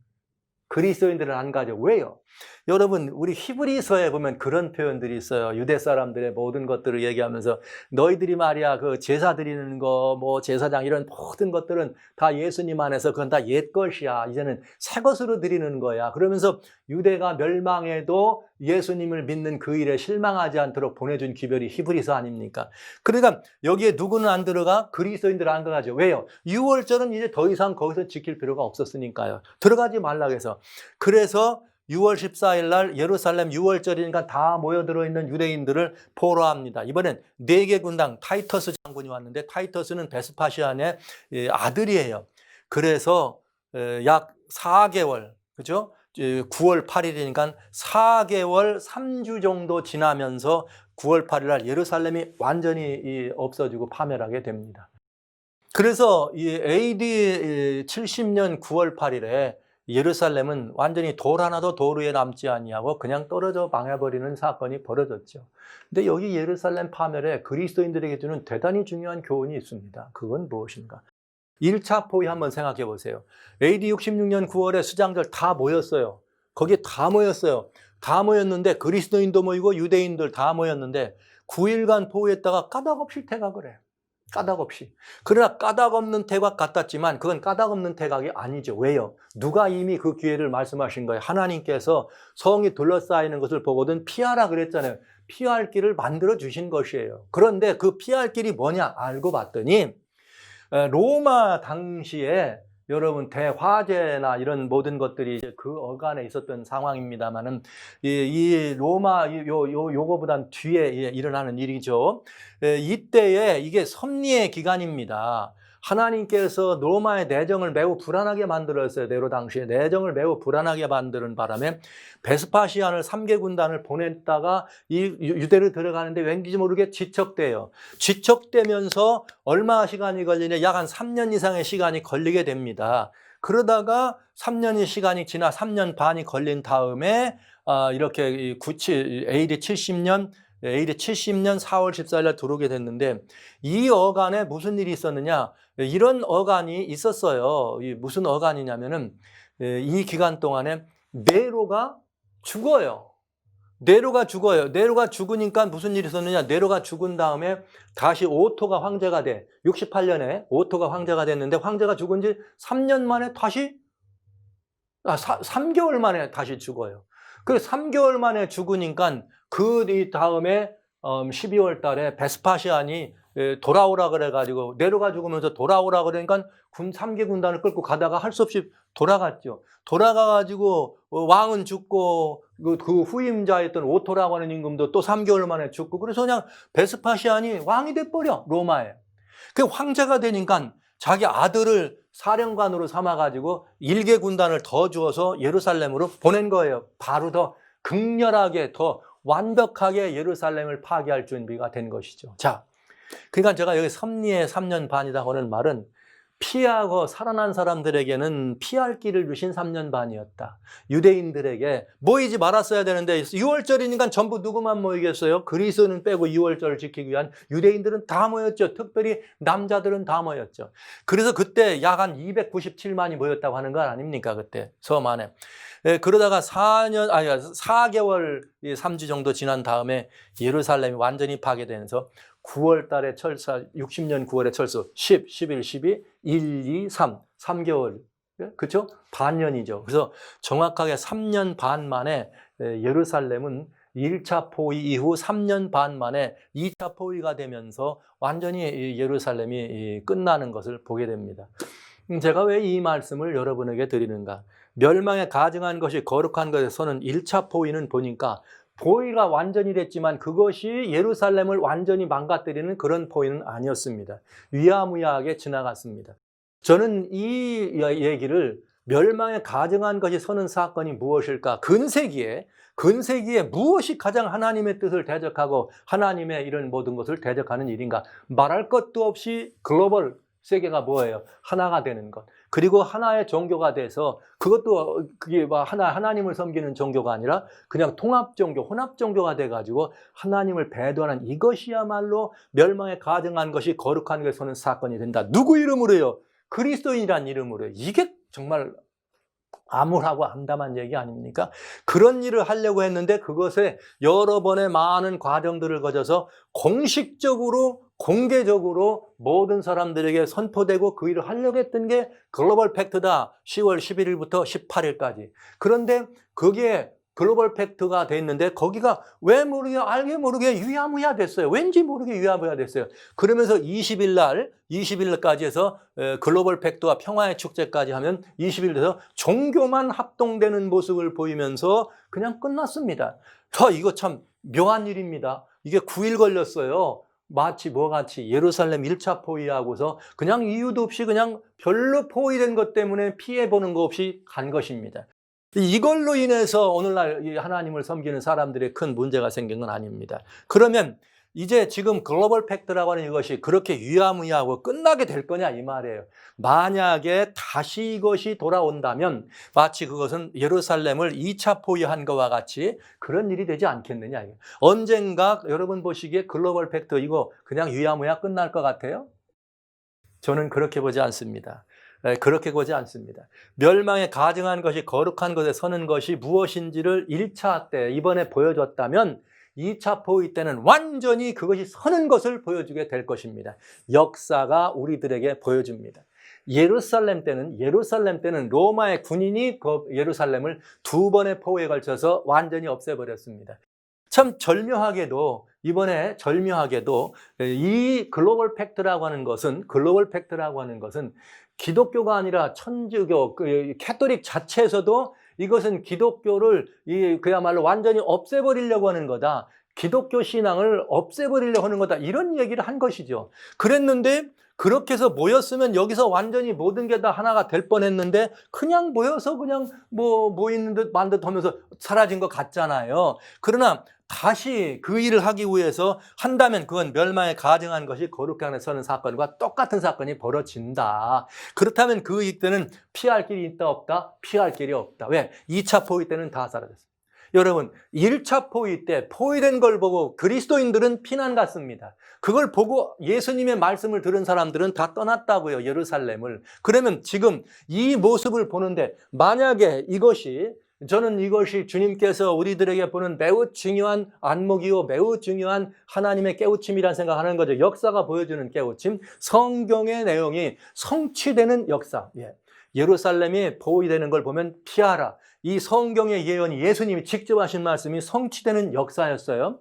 그리스도인들은 안 가죠. 왜요? 여러분, 우리 히브리서에 보면 그런 표현들이 있어요. 유대 사람들의 모든 것들을 얘기하면서 너희들이 말이야 그 제사 드리는 거, 뭐 제사장 이런 모든 것들은 다 예수님 안에서 그건 다 옛 것이야. 이제는 새 것으로 드리는 거야. 그러면서 유대가 멸망해도 예수님을 믿는 그 일에 실망하지 않도록 보내준 기별이 히브리서 아닙니까? 그러니까 여기에 누구는 안 들어가? 그리스도인들은 안 들어가죠. 왜요? 유월절은 이제 더 이상 거기서 지킬 필요가 없었으니까요. 들어가지 말라고 해서. 그래서 6월 14일 날 예루살렘 6월절이니까 다 모여들어 있는 유대인들을 포로합니다. 이번엔 4개 군당 타이터스 장군이 왔는데 타이터스는 베스파시안의 아들이에요. 그래서 약 4개월, 그죠? 9월 8일이니까 4개월 3주 정도 지나면서 9월 8일 날 예루살렘이 완전히 없어지고 파멸하게 됩니다. 그래서 이 AD 70년 9월 8일에 예루살렘은 완전히 돌 하나도 돌 위에 남지 아니하고 그냥 떨어져 망해버리는 사건이 벌어졌죠. 근데 여기 예루살렘 파멸에 그리스도인들에게 주는 대단히 중요한 교훈이 있습니다. 그건 무엇인가? 1차 포위 한번 생각해 보세요. AD 66년 9월에 수장들 다 모였어요. 거기에 다 모였어요. 다 모였는데 그리스도인도 모이고 유대인들 다 모였는데 9일간 포위했다가 까닭없이 퇴각을 해요. 까닭 없이. 그러나 까닭 없는 퇴각 같았지만 그건 까닭 없는 퇴각이 아니죠. 왜요? 누가 이미 그 기회를 말씀하신 거예요. 하나님께서 성이 둘러싸이는 것을 보거든 피하라 그랬잖아요. 피할 길을 만들어 주신 것이에요. 그런데 그 피할 길이 뭐냐 알고 봤더니 로마 당시에 여러분 대화재나 이런 모든 것들이 이제 그 어간에 있었던 상황입니다만은 이 로마 요거보단 뒤에 일어나는 일이죠. 이때에 이게 섭리의 기간입니다. 하나님께서 로마의 내정을 매우 불안하게 만들었어요. 네로 당시에 내정을 매우 불안하게 만드는 바람에 베스파시안을 3개 군단을 보냈다가 이 유대를 들어가는데 왠지 모르게 지척돼요. 지척되면서 얼마 시간이 걸리냐? 약 한 3년 이상의 시간이 걸리게 됩니다. 그러다가 3년의 시간이 지나 3년 반이 걸린 다음에 이렇게 AD 70년 4월 14일 날 들어오게 됐는데 이 어간에 무슨 일이 있었느냐? 이런 어간이 있었어요. 무슨 어간이냐면은 이 기간 동안에 네로가 죽어요. 네로가 죽어요. 네로가 죽으니까 무슨 일이 있었느냐? 네로가 죽은 다음에 다시 오토가 황제가 돼. 68년에 오토가 황제가 됐는데 황제가 죽은 지 3년 만에 다시 3개월 만에 다시 죽어요. 그 3개월 만에 죽으니까 그 다음에 12월 달에 베스파시안이 돌아오라 그래가지고 네로가 죽으면서 돌아오라 그러니까 3개 군단을 끌고 가다가 할 수 없이 돌아갔죠. 돌아가가지고 왕은 죽고 그 후임자였던 오토라고 하는 임금도 또 3개월 만에 죽고 그래서 그냥 베스파시안이 왕이 돼버려 로마에. 그 황제가 되니까 자기 아들을 사령관으로 삼아가지고 1개 군단을 더 주어서 예루살렘으로 보낸 거예요. 바로 더 극렬하게 더 완벽하게 예루살렘을 파괴할 준비가 된 것이죠. 자, 그러니까 제가 여기 섭리의 3년 반이다 하는 말은 피하고 살아난 사람들에게는 피할 길을 주신 3년 반이었다. 유대인들에게 모이지 말았어야 되는데 6월절이니까 전부 누구만 모이겠어요? 그리스도는 빼고 6월절을 지키기 위한 유대인들은 다 모였죠. 특별히 남자들은 다 모였죠. 그래서 그때 약 한 297만이 모였다고 하는 거 아닙니까? 그때 섬 안에. 그러다가 4개월 3주 정도 지난 다음에 예루살렘이 완전히 파괴되면서 9월 달에 철사, 60년 9월에 철수, 10, 11, 12, 1, 2, 3, 3개월. 그렇죠? 반년이죠. 그래서 정확하게 3년 반 만에 예루살렘은 1차 포위 이후 3년 반 만에 2차 포위가 되면서 완전히 예루살렘이 끝나는 것을 보게 됩니다. 제가 왜 이 말씀을 여러분에게 드리는가? 멸망에 가증한 것이 거룩한 것에서는 1차 포위는 보니까 포위가 완전히 됐지만 그것이 예루살렘을 완전히 망가뜨리는 그런 포위는 아니었습니다. 위야무야하게 지나갔습니다. 저는 이 얘기를 멸망에 가증한 것이 서는 사건이 무엇일까? 근세기에 무엇이 가장 하나님의 뜻을 대적하고 하나님의 이런 모든 것을 대적하는 일인가? 말할 것도 없이 글로벌 세계가 뭐예요? 하나가 되는 것. 그리고 하나의 종교가 돼서 그것도 그게 하나님을 섬기는 종교가 아니라 그냥 통합 종교, 혼합 종교가 돼가지고 하나님을 배도하는 이것이야말로 멸망에 가증한 것이 거룩한 것에 서는 사건이 된다. 누구 이름으로요? 그리스도인이란 이름으로요. 이게 정말 암울하고 암담한 얘기 아닙니까? 그런 일을 하려고 했는데 그것에 여러 번의 많은 과정들을 거쳐서 공식적으로 공개적으로 모든 사람들에게 선포되고 그 일을 하려고 했던 게 글로벌 팩트다. 10월 11일부터 18일까지. 그런데 그게 글로벌 팩트가 됐는데 거기가 왜 모르게 알게 모르게 유야무야 됐어요. 왠지 모르게 유야무야 됐어요. 그러면서 20일까지 해서 글로벌 팩트와 평화의 축제까지 하면 20일 돼서 종교만 합동되는 모습을 보이면서 그냥 끝났습니다. 이거 참 묘한 일입니다. 이게 9일 걸렸어요. 마치 뭐같이 예루살렘 1차 포위하고서 그냥 이유도 없이 그냥 별로 포위된 것 때문에 피해보는 것 없이 간 것입니다. 이걸로 인해서 오늘날 하나님을 섬기는 사람들의 큰 문제가 생긴 건 아닙니다. 그러면 이제 지금 글로벌 팩트라고 하는 이것이 그렇게 유야무야하고 끝나게 될 거냐 이 말이에요. 만약에 다시 이것이 돌아온다면 마치 그것은 예루살렘을 2차 포위한 것과 같이 그런 일이 되지 않겠느냐. 언젠가 여러분 보시기에 글로벌 팩트 이거 그냥 유야무야 끝날 것 같아요? 저는 그렇게 보지 않습니다. 그렇게 보지 않습니다. 멸망에 가증한 것이 거룩한 것에 서는 것이 무엇인지를 1차 때 이번에 보여줬다면 2차 포위 때는 완전히 그것이 서는 것을 보여주게 될 것입니다. 역사가 우리들에게 보여줍니다. 예루살렘 때는 로마의 군인이 그 예루살렘을 2번의 포위에 걸쳐서 완전히 없애버렸습니다. 참 절묘하게도 이번에 이 글로벌 팩트라고 하는 것은 기독교가 아니라 천주교, 캐톨릭 자체에서도 이것은 기독교를 그야말로 완전히 없애버리려고 하는 거다. 기독교 신앙을 없애버리려고 하는 거다. 이런 얘기를 한 것이죠. 그랬는데 그렇게 해서 모였으면 여기서 완전히 모든 게 다 하나가 될 뻔했는데 그냥 모여서 그냥 모이는 듯 만 듯 하면서 사라진 것 같잖아요. 그러나 다시 그 일을 하기 위해서 한다면 그건 멸망에 가증한 것이 거룩한 것에 서는 사건과 똑같은 사건이 벌어진다. 그렇다면 그 이때는 피할 길이 있다 없다? 피할 길이 없다. 왜? 2차 포위 때는 다 사라졌습니다. 여러분 1차 포위 때 포위된 걸 보고 그리스도인들은 피난 갔습니다. 그걸 보고 예수님의 말씀을 들은 사람들은 다 떠났다고요. 예루살렘을. 그러면 지금 이 모습을 보는데 만약에 저는 이것이 주님께서 우리들에게 보는 매우 중요한 안목이요 매우 중요한 하나님의 깨우침이라는 생각하는 거죠. 역사가 보여주는 깨우침, 성경의 내용이 성취되는 역사. 예루살렘이 포위되는 걸 보면 피하라. 이 성경의 예언이 예수님이 직접 하신 말씀이 성취되는 역사였어요.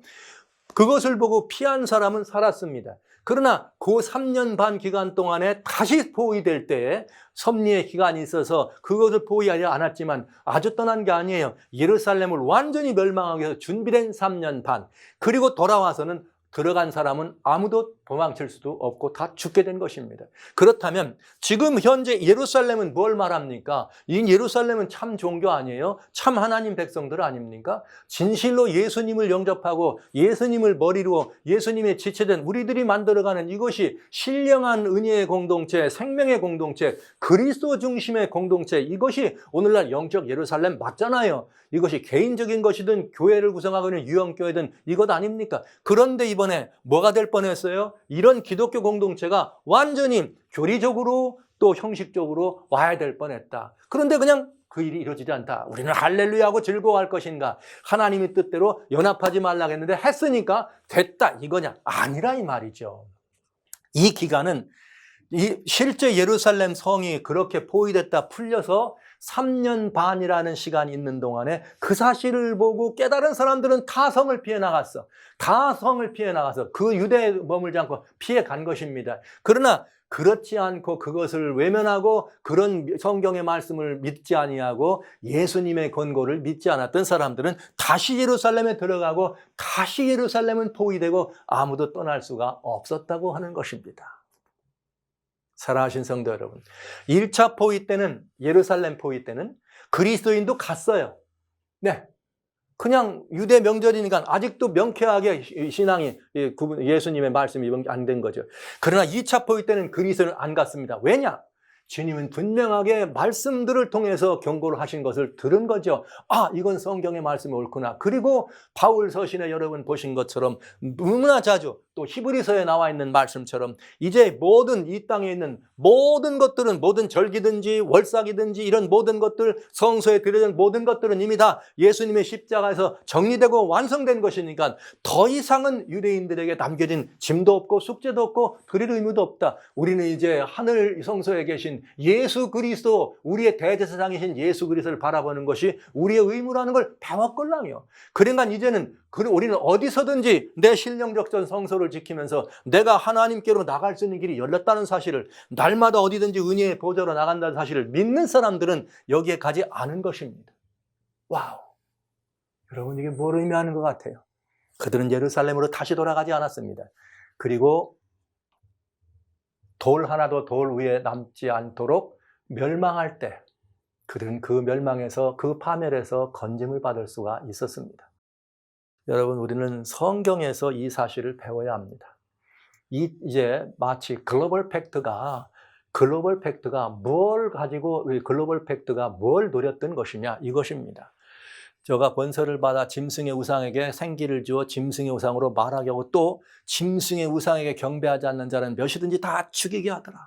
그것을 보고 피한 사람은 살았습니다. 그러나 그 3년 반 기간 동안에 다시 포위될 때에 섭리의 기간이 있어서 그것을 포위하지 않았지만 아주 떠난 게 아니에요. 예루살렘을 완전히 멸망하기 위해서 준비된 3년 반. 그리고 돌아와서는 들어간 사람은 아무도 도망칠 수도 없고 다 죽게 된 것입니다. 그렇다면 지금 현재 예루살렘은 뭘 말합니까? 이 예루살렘은 참 종교 아니에요? 참 하나님 백성들 아닙니까? 진실로 예수님을 영접하고 예수님을 머리로 예수님의 지체된 우리들이 만들어가는 이것이 신령한 은혜의 공동체, 생명의 공동체, 그리스도 중심의 공동체, 이것이 오늘날 영적 예루살렘 맞잖아요. 이것이 개인적인 것이든 교회를 구성하고 있는 유형교회든 이것 아닙니까? 그런데 이번에 뭐가 될 뻔했어요? 이런 기독교 공동체가 완전히 교리적으로 또 형식적으로 와야 될 뻔했다. 그런데 그냥 그 일이 이루어지지 않다. 우리는 할렐루야하고 즐거워할 것인가? 하나님의 뜻대로 연합하지 말라고 했는데 했으니까 됐다 이거냐? 아니라 이 말이죠. 이 기간은 실제 예루살렘 성이 그렇게 포위됐다 풀려서 3년 반이라는 시간이 있는 동안에 그 사실을 보고 깨달은 사람들은 다 성을 피해 나갔어. 다 성을 피해 나가서 그 유대에 머물지 않고 피해 간 것입니다. 그러나 그렇지 않고 그것을 외면하고 그런 성경의 말씀을 믿지 아니하고 예수님의 권고를 믿지 않았던 사람들은 다시 예루살렘에 들어가고 다시 예루살렘은 포위되고 아무도 떠날 수가 없었다고 하는 것입니다. 사랑하신 성도 여러분, 1차 포위 때는 예루살렘 포위 때는 그리스도인도 갔어요. 네, 그냥 유대 명절이니까 아직도 명쾌하게 신앙이 예수님의 말씀이 안 된 거죠. 그러나 2차 포위 때는 그리스도인은 안 갔습니다. 왜냐? 주님은 분명하게 말씀들을 통해서 경고를 하신 것을 들은 거죠. 아, 이건 성경의 말씀이 옳구나. 그리고 바울 서신에 여러분 보신 것처럼 너무나 자주 또 히브리서에 나와 있는 말씀처럼 이제 모든 이 땅에 있는 모든 것들은, 모든 절기든지 월삭이든지 이런 모든 것들, 성소에 드려진 모든 것들은 이미 다 예수님의 십자가에서 정리되고 완성된 것이니까 더 이상은 유대인들에게 남겨진 짐도 없고 숙제도 없고 드릴 의무도 없다. 우리는 이제 하늘 성소에 계신 예수 그리스도, 우리의 대제사장이신 예수 그리스도를 바라보는 것이 우리의 의무라는 걸 배웠걸랑요. 그러니까 이제는 우리는 어디서든지 내 신령적 전 성소를 지키면서 내가 하나님께로 나갈 수 있는 길이 열렸다는 사실을, 날마다 어디든지 은혜의 보좌로 나간다는 사실을 믿는 사람들은 여기에 가지 않은 것입니다. 와우. 여러분, 이게 뭘 의미하는 것 같아요? 그들은 예루살렘으로 다시 돌아가지 않았습니다. 그리고 돌 하나도 돌 위에 남지 않도록 멸망할 때 그들은 그 멸망에서, 그 파멸에서 건짐을 받을 수가 있었습니다. 여러분, 우리는 성경에서 이 사실을 배워야 합니다. 이제 마치 글로벌 팩트가 뭘 가지고, 글로벌 팩트가 뭘 노렸던 것이냐, 이것입니다. 저가 권세를 받아 짐승의 우상에게 생기를 주어 짐승의 우상으로 말하게 하고 또 짐승의 우상에게 경배하지 않는 자는 몇이든지 다 죽이게 하더라.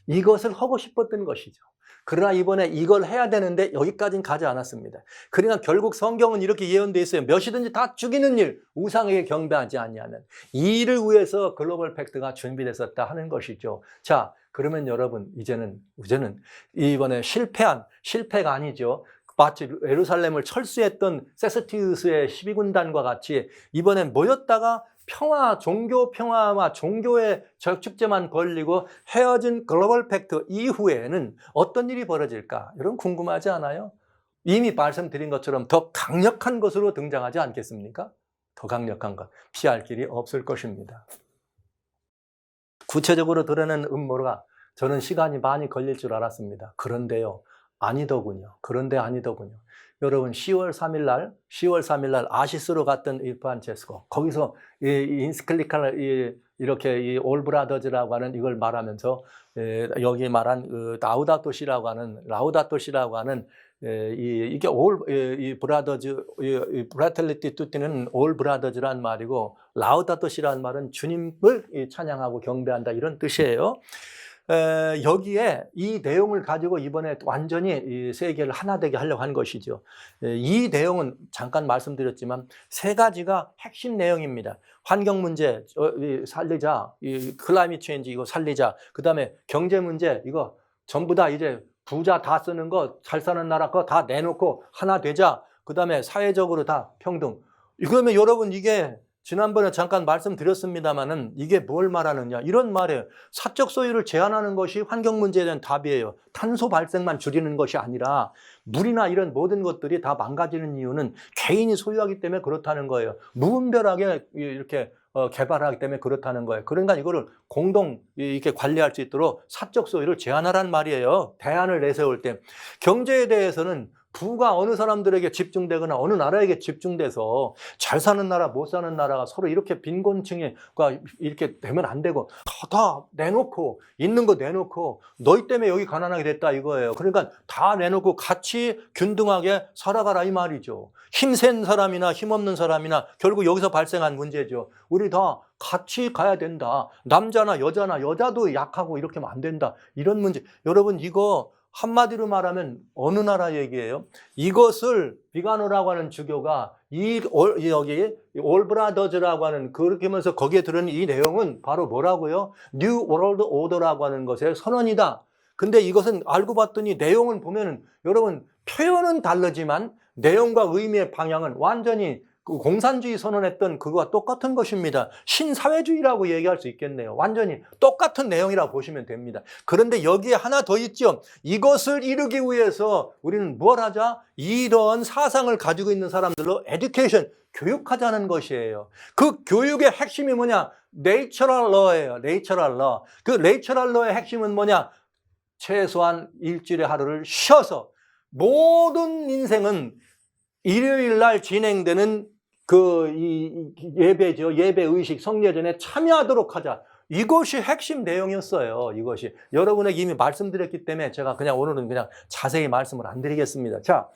이것을 하고 싶었던 것이죠. 그러나 이번에 이걸 해야 되는데 여기까지는 가지 않았습니다. 그러니까 결국 성경은 이렇게 예언되어 있어요. 몇이든지 다 죽이는 일, 우상에게 경배하지 아니하는 이 일을 위해서 글로벌 팩트가 준비됐었다 하는 것이죠. 자, 그러면 여러분, 이제는 이번에 실패가 아니죠. 마치 예루살렘을 철수했던 세스티우스의 12군단과 같이 이번엔 모였다가 종교 평화와 종교의 축제만 걸리고 헤어진 글로벌 팩트 이후에는 어떤 일이 벌어질까? 여러분 궁금하지 않아요? 이미 말씀드린 것처럼 더 강력한 것으로 등장하지 않겠습니까? 더 강력한 것, 피할 길이 없을 것입니다. 구체적으로 드러낸 음모가 저는 시간이 많이 걸릴 줄 알았습니다. 그런데요, 아니더군요. 여러분 10월 3일 날 아시스로 갔던 프란체스코, 거기서 인스클리칼 이렇게 올브라더즈라고 하는 이걸 말하면서 여기 말한 라우다토 시라고 하는 이게 브라더즈, 브라텔리티 뚜띠는 올 브라더즈란 말이고 라우다토 시라는 말은 주님을 찬양하고 경배한다, 이런 뜻이에요. 여기에 이 내용을 가지고 이번에 완전히 이 세계를 하나 되게 하려고 한 것이죠. 이 내용은 잠깐 말씀드렸지만 세 가지가 핵심 내용입니다. 환경 문제 살리자, 클라이밋 체인지 이거 살리자, 그 다음에 경제 문제 이거 전부 다 이제 부자 다 쓰는 거, 잘 사는 나라 거 다 내놓고 하나 되자, 그 다음에 사회적으로 다 평등. 그러면 여러분, 이게 지난번에 잠깐 말씀드렸습니다마는 이게 뭘 말하느냐, 이런 말이에요. 사적 소유를 제한하는 것이 환경 문제에 대한 답이에요. 탄소 발생만 줄이는 것이 아니라 물이나 이런 모든 것들이 다 망가지는 이유는 개인이 소유하기 때문에 그렇다는 거예요. 무분별하게 이렇게 개발하기 때문에 그렇다는 거예요. 그러니까 이거를 공동 이렇게 관리할 수 있도록 사적 소유를 제한하라는 말이에요. 대안을 내세울 때. 경제에 대해서는 부가 어느 사람들에게 집중되거나 어느 나라에게 집중돼서 잘 사는 나라, 못 사는 나라가 서로 이렇게 빈곤층이 이렇게 되면 안 되고 다 내놓고, 있는 거 내놓고 너희 때문에 여기 가난하게 됐다 이거예요. 그러니까 다 내놓고 같이 균등하게 살아가라 이 말이죠. 힘센 사람이나 힘없는 사람이나 결국 여기서 발생한 문제죠. 우리 다 같이 가야 된다. 남자나 여자도 약하고 이렇게 하면 안 된다. 이런 문제. 여러분, 이거 한마디로 말하면 어느 나라 얘기예요? 이것을 비가노라고 하는 주교가 여기 올브라더즈라고 하는, 그렇게 하면서 거기에 들은 이 내용은 바로 뭐라고요? 뉴 월드 오더라고 하는 것의 선언이다. 근데 이것은 알고 봤더니 내용을 보면은 여러분, 표현은 다르지만 내용과 의미의 방향은 완전히 공산주의 선언했던 그거와 똑같은 것입니다. 신사회주의라고 얘기할 수 있겠네요. 완전히 똑같은 내용이라고 보시면 됩니다. 그런데 여기에 하나 더 있죠. 이것을 이루기 위해서 우리는 뭘 하자? 이런 사상을 가지고 있는 사람들로 에듀케이션, 교육하자는 것이에요. 그 교육의 핵심이 뭐냐? 내처럴 러예요. 내처럴 러. 그 내처럴 러의 핵심은 뭐냐? 최소한 일주일에 하루를 쉬어서 모든 인생은 일요일 날 진행되는 이 예배죠. 예배 의식, 성례전에 참여하도록 하자. 이것이 핵심 내용이었어요. 이것이. 여러분에게 이미 말씀드렸기 때문에 제가 그냥 오늘은 그냥 자세히 말씀을 안 드리겠습니다. 자,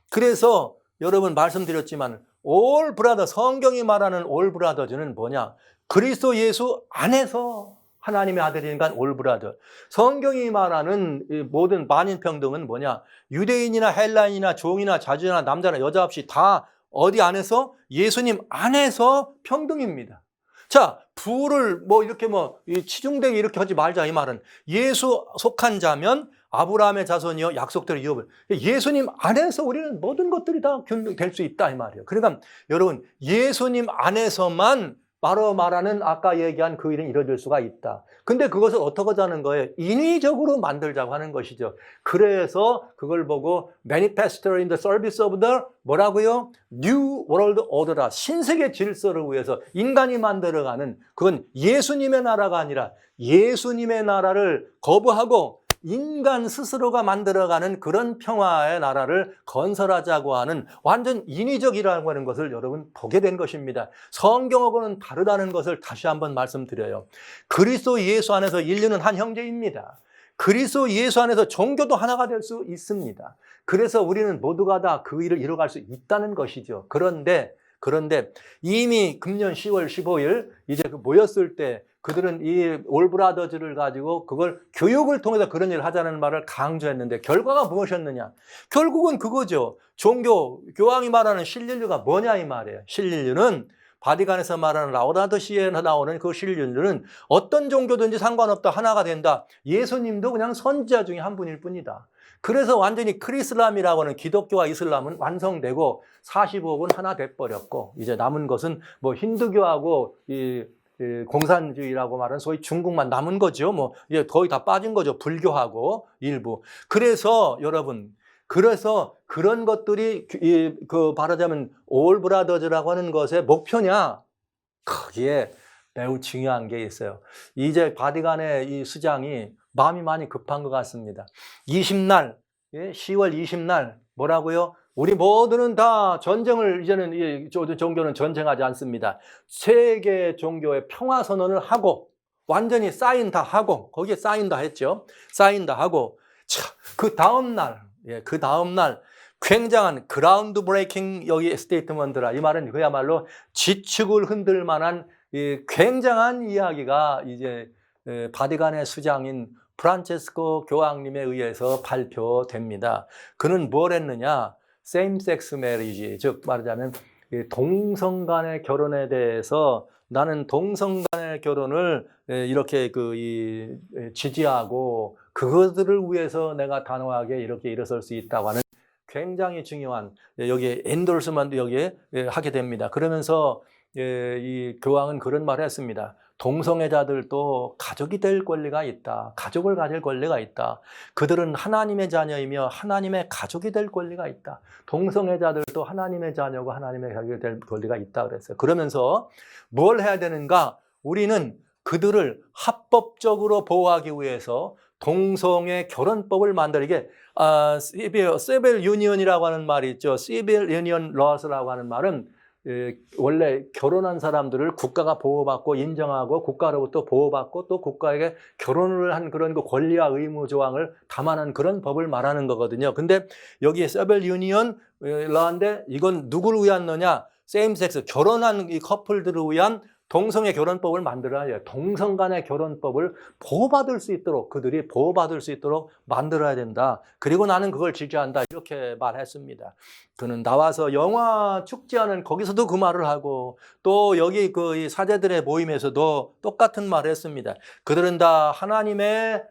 그래서 여러분 말씀드렸지만 올 브라더, 성경이 말하는 올 브라더즈는 뭐냐? 그리스도 예수 안에서 하나님의 아들이니까 올 브라더. 성경이 말하는 이 모든 만인평등은 뭐냐? 유대인이나 헬라인이나 종이나 자주나 남자나 여자 없이 다 어디 안에서? 예수님 안에서 평등입니다. 자, 부를 뭐 이렇게 뭐 치중되게 이렇게 하지 말자 이 말은 예수 속한 자면 아브라함의 자손이요 약속대로 이어볼. 예수님 안에서 우리는 모든 것들이 다 될 수 있다 이 말이에요. 그러니까 여러분 예수님 안에서만 바로 말하는 아까 얘기한 그 일은 이루어질 수가 있다. 근데 그것을 어떻게 하자는 거예요? 인위적으로 만들자고 하는 것이죠. 그래서 그걸 보고 Manifested in the service of the 뭐라고요? New World Order라. 신세계 질서를 위해서 인간이 만들어가는 그건 예수님의 나라가 아니라 예수님의 나라를 거부하고 인간 스스로가 만들어가는 그런 평화의 나라를 건설하자고 하는 완전 인위적이라고 하는 것을 여러분 보게 된 것입니다. 성경하고는 다르다는 것을 다시 한번 말씀드려요. 그리스도 예수 안에서 인류는 한 형제입니다. 그리스도 예수 안에서 종교도 하나가 될 수 있습니다. 그래서 우리는 모두가 다 그 일을 이뤄갈 수 있다는 것이죠. 그런데 이미 금년 10월 15일 이제 모였을 때 그들은 이 올브라더즈를 가지고 그걸 교육을 통해서 그런 일을 하자는 말을 강조했는데 결과가 무엇이었느냐? 결국은 그거죠. 종교, 교황이 말하는 실인류가 뭐냐 이 말이에요. 실인류는 바티칸에서 말하는 라우다토 시에서 나오는 그 실인류는 어떤 종교든지 상관없다. 하나가 된다. 예수님도 그냥 선지자 중에 한 분일 뿐이다. 그래서 완전히 크리슬람이라고 하는 기독교와 이슬람은 완성되고 45억은 하나 돼버렸고 이제 남은 것은 뭐 힌두교하고 이 공산주의라고 말하는 소위 중국만 남은 거죠. 뭐 이제 거의 다 빠진 거죠. 불교하고 일부. 그래서 여러분, 그래서 그런 것들이 그 말하자면 올 브라더즈라고 하는 것의 목표냐? 거기에 매우 중요한 게 있어요. 이제 바티칸의 이 수장이 마음이 많이 급한 것 같습니다. 20날, 10월 20날 뭐라고요? 우리 모두는 다 전쟁을 이제는 종교는 전쟁하지 않습니다. 세계 종교의 평화 선언을 하고 완전히 사인 다 하고 거기에 사인 다 했죠. 사인 다 하고 그 다음 날 굉장한 그라운드 브레이킹 여기 스테이트먼트라 이 말은 그야말로 지축을 흔들 만한 굉장한 이야기가 이제 바티칸의 수장인 프란체스코 교황님에 의해서 발표됩니다. 그는 뭘 했느냐? same-sex marriage, 즉 말하자면 동성 간의 결혼에 대해서 나는 동성 간의 결혼을 이렇게 지지하고 그것들을 위해서 내가 단호하게 이렇게 일어설 수 있다고 하는 굉장히 중요한 여기에 엔돌스먼트 여기에 하게 됩니다. 그러면서 이 교황은 그런 말을 했습니다. 동성애자들도 가족이 될 권리가 있다. 가족을 가질 권리가 있다. 그들은 하나님의 자녀이며 하나님의 가족이 될 권리가 있다. 동성애자들도 하나님의 자녀고 하나님의 가족이 될 권리가 있다 그랬어요. 그러면서 뭘 해야 되는가? 우리는 그들을 합법적으로 보호하기 위해서 동성애 결혼법을 만들게 시빌 유니언이라고 하는 말이 있죠. 시빌 유니언 러스라고 하는 말은 원래 결혼한 사람들을 국가가 보호받고 인정하고 국가로부터 보호받고 또 국가에게 결혼을 한 그런 그 권리와 의무 조항을 담아낸 그런 법을 말하는 거거든요. 근데 여기에 시빌 유니언 러인데 이건 누구를 위한 거냐? 세임섹스 결혼한 이 커플들을 위한 동성애 결혼법을 만들어야 해요. 동성 간의 결혼법을 보호받을 수 있도록 그들이 보호받을 수 있도록 만들어야 된다. 그리고 나는 그걸 지지한다. 이렇게 말했습니다. 그는 나와서 영화 축제하는 거기서도 그 말을 하고 또 여기 그 사제들의 모임에서도 똑같은 말을 했습니다. 그들은 다 하나님의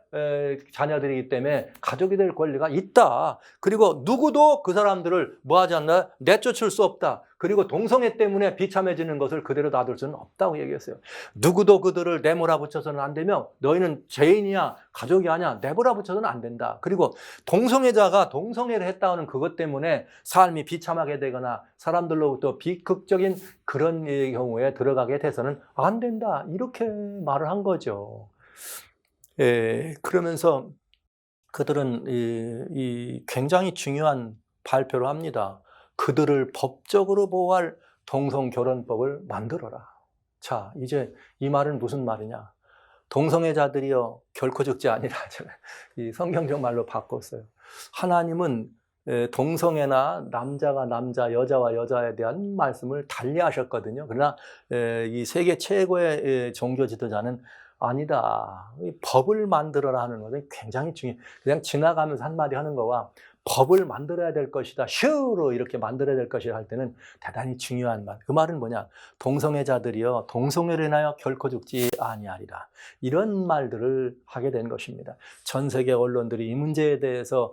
자녀들이기 때문에 가족이 될 권리가 있다. 그리고 누구도 그 사람들을 뭐하지 않나 내쫓을 수 없다. 그리고 동성애 때문에 비참해지는 것을 그대로 놔둘 수는 없다고 얘기했어요. 누구도 그들을 내몰아붙여서는 안 되며 너희는 죄인이야 가족이 아니야 내몰아붙여서는 안 된다. 그리고 동성애자가 동성애를 했다는 그것 때문에 삶이 비참하게 되거나 사람들로부터 비극적인 그런 경우에 들어가게 돼서는 안 된다. 이렇게 말을 한 거죠. 그러면서 그들은 이 굉장히 중요한 발표를 합니다. 그들을 법적으로 보호할 동성결혼법을 만들어라. 자, 이제 이 말은 무슨 말이냐? 동성애자들이여 결코 죽지 아니라 이 성경적 말로 바꿨어요. 하나님은 동성애나 남자가 남자, 여자와 여자에 대한 말씀을 달리하셨거든요. 그러나 이 세계 최고의 종교 지도자는 아니다. 법을 만들어라 하는 것은 굉장히 중요해요. 그냥 지나가면서 한마디 하는 거와 법을 만들어야 될 것이다. 슈로 이렇게 만들어야 될 것이라 할 때는 대단히 중요한 말. 그 말은 뭐냐? 동성애자들이여 동성애를 인하여 결코 죽지 아니하리라. 이런 말들을 하게 된 것입니다. 전 세계 언론들이 이 문제에 대해서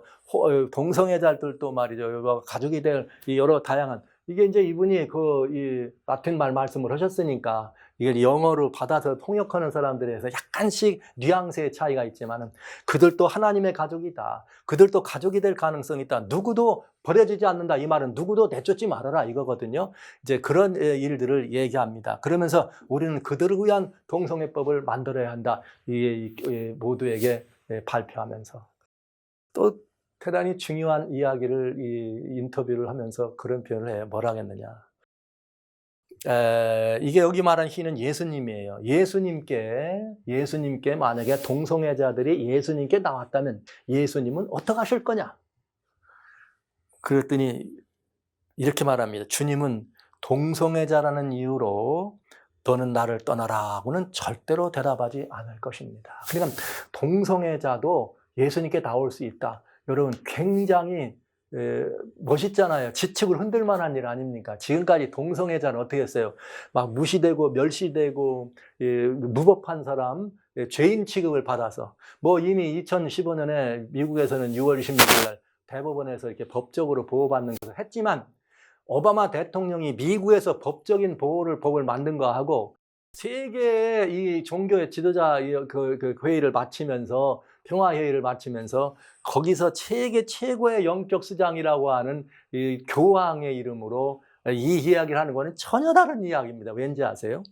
동성애자들도 말이죠. 가족이 될 여러 다양한 이게 이제 이분이 이 라틴 말씀을 하셨으니까 이걸 영어로 받아서 통역하는 사람들에서 약간씩 뉘앙스의 차이가 있지만은 그들도 하나님의 가족이다. 그들도 가족이 될 가능성이 있다. 누구도 버려지지 않는다. 이 말은 누구도 내쫓지 말아라 이거거든요. 이제 그런 일들을 얘기합니다. 그러면서 우리는 그들을 위한 동성애법을 만들어야 한다. 모두에게 발표하면서 또 대단히 중요한 이야기를 인터뷰를 하면서 그런 표현을 해요. 뭐라 했느냐. 이게 여기 말한 희는 예수님이에요. 예수님께 만약에 동성애자들이 예수님께 나왔다면 예수님은 어떻게 하실 거냐? 그랬더니 이렇게 말합니다. 주님은 동성애자라는 이유로 너는 나를 떠나라고는 절대로 대답하지 않을 것입니다. 그러니까 동성애자도 예수님께 나올 수 있다. 여러분 굉장히 멋있잖아요. 지측을 흔들 만한 일 아닙니까? 지금까지 동성애자는 어떻게 했어요? 막 무시되고 멸시되고 무법한 사람, 죄인 취급을 받아서 뭐 이미 2015년에 미국에서는 6월 26일 날 대법원에서 이렇게 법적으로 보호받는 것을 했지만 오바마 대통령이 미국에서 법적인 법을 만든 거하고 세계의 이 종교의 지도자 그 회의를 마치면서 평화회의를 마치면서 거기서 세계 최고의 영적 수장이라고 하는 이 교황의 이름으로 이 이야기를 하는 거는 전혀 다른 이야기입니다. 왠지 아세요?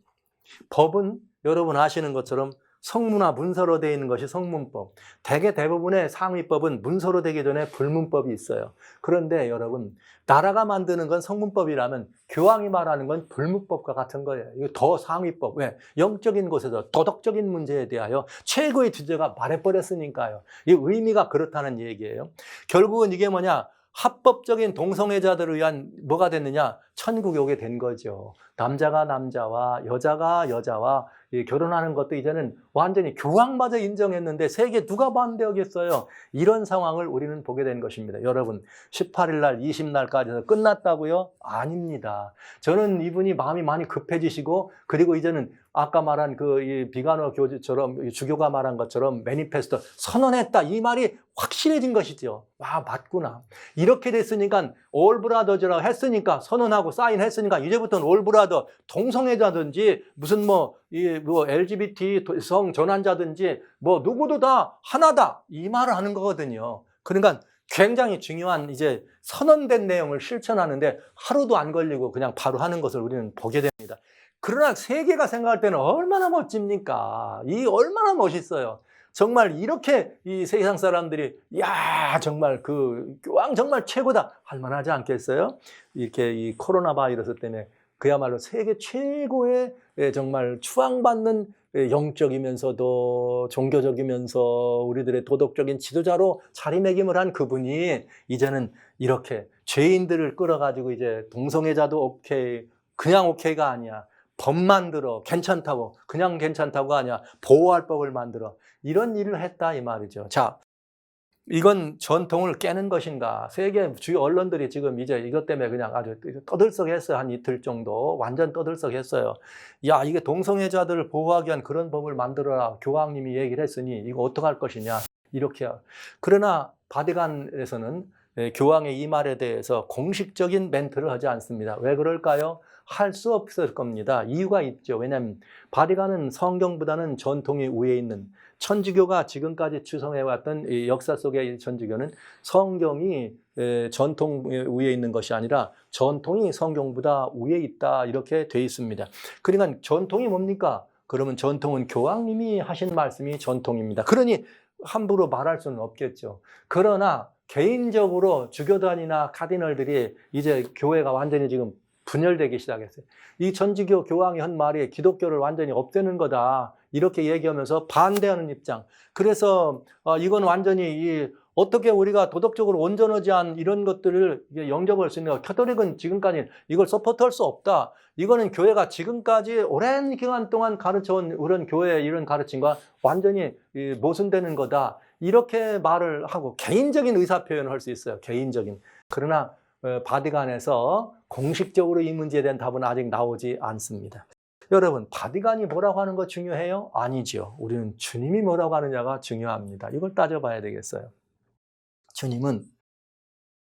법은 여러분 아시는 것처럼 성문화 문서로 되어 있는 것이 성문법. 대부분의 상위법은 문서로 되기 전에 불문법이 있어요. 그런데 여러분 나라가 만드는 건 성문법이라면 교황이 말하는 건 불문법과 같은 거예요. 이거 더 상위법. 왜? 영적인 곳에서 도덕적인 문제에 대하여 최고의 주제가 말해버렸으니까요. 이 의미가 그렇다는 얘기예요. 결국은 이게 뭐냐? 합법적인 동성애자들을 위한 뭐가 됐느냐? 천국이 오게 된 거죠. 남자가 남자와 여자가 여자와 결혼하는 것도 이제는 완전히 교황마저 인정했는데 세계 누가 반대하겠어요? 이런 상황을 우리는 보게 된 것입니다. 여러분 18일 날 20날까지 해서 끝났다고요? 아닙니다. 저는 이분이 마음이 많이 급해지시고 그리고 이제는 아까 말한 이 비간호 교주처럼 주교가 말한 것처럼 매니페스토 선언했다 이 말이 확실해진 것이죠. 와 맞구나. 이렇게 됐으니까 올브라더즈라고 했으니까 선언하고 사인했으니까 이제부터는 올브라더 동성애자든지 무슨 뭐 LGBT 성 전환자든지 뭐 누구도 다 하나다 이 말을 하는 거거든요. 그러니까 굉장히 중요한 이제 선언된 내용을 실천하는데 하루도 안 걸리고 그냥 바로 하는 것을 우리는 보게 됩니다. 그러나 세계가 생각할 때는 얼마나 멋집니까? 얼마나 멋있어요. 정말 이렇게 이 세상 사람들이 야 정말 교황 정말 최고다 할 만하지 않겠어요? 이렇게 이 코로나 바이러스 때문에 그야말로 세계 최고의 정말 추앙받는 영적이면서도 종교적이면서 우리들의 도덕적인 지도자로 자리매김을 한 그분이 이제는 이렇게 죄인들을 끌어가지고 이제 동성애자도 오케이, 그냥 오케이가 아니야. 법 만들어 괜찮다고 그냥 괜찮다고가 아니야. 보호할 법을 만들어 이런 일을 했다 이 말이죠. 자, 이건 전통을 깨는 것인가? 세계 주요 언론들이 지금 이제 이것 때문에 그냥 아주 떠들썩했어요. 한 이틀 정도 완전 떠들썩했어요. 야 이게 동성애자들을 보호하기 위한 그런 법을 만들어라. 교황님이 얘기를 했으니 이거 어떡할 것이냐 이렇게요. 그러나 바티칸에서는 교황의 이 말에 대해서 공식적인 멘트를 하지 않습니다. 왜 그럴까요? 할 수 없을 겁니다. 이유가 있죠. 왜냐하면 바티칸은 성경보다는 전통이 위에 있는 천주교가 지금까지 추성해왔던 역사 속의 천주교는 성경이 전통 위에 있는 것이 아니라 전통이 성경보다 위에 있다 이렇게 돼 있습니다. 그러니까 전통이 뭡니까? 그러면 전통은 교황님이 하신 말씀이 전통입니다. 그러니 함부로 말할 수는 없겠죠. 그러나 개인적으로 주교단이나 카디널들이 이제 교회가 완전히 지금 분열되기 시작했어요. 이 천주교 교황이 한 말이 기독교를 완전히 없애는 거다. 이렇게 얘기하면서 반대하는 입장. 그래서 이건 완전히 어떻게 우리가 도덕적으로 온전하지 않은 이런 것들을 영접할 수 있는가. 캐톨릭은 지금까지 이걸 서포트할 수 없다. 이거는 교회가 지금까지 오랜 기간 동안 가르쳐온 이런 교회의 이런 가르침과 완전히 모순되는 거다. 이렇게 말을 하고 개인적인 의사 표현을 할 수 있어요. 개인적인. 그러나 바티칸에서 공식적으로 이 문제에 대한 답은 아직 나오지 않습니다. 여러분, 바티칸이 뭐라고 하는 거 중요해요? 아니죠. 우리는 주님이 뭐라고 하느냐가 중요합니다. 이걸 따져봐야 되겠어요. 주님은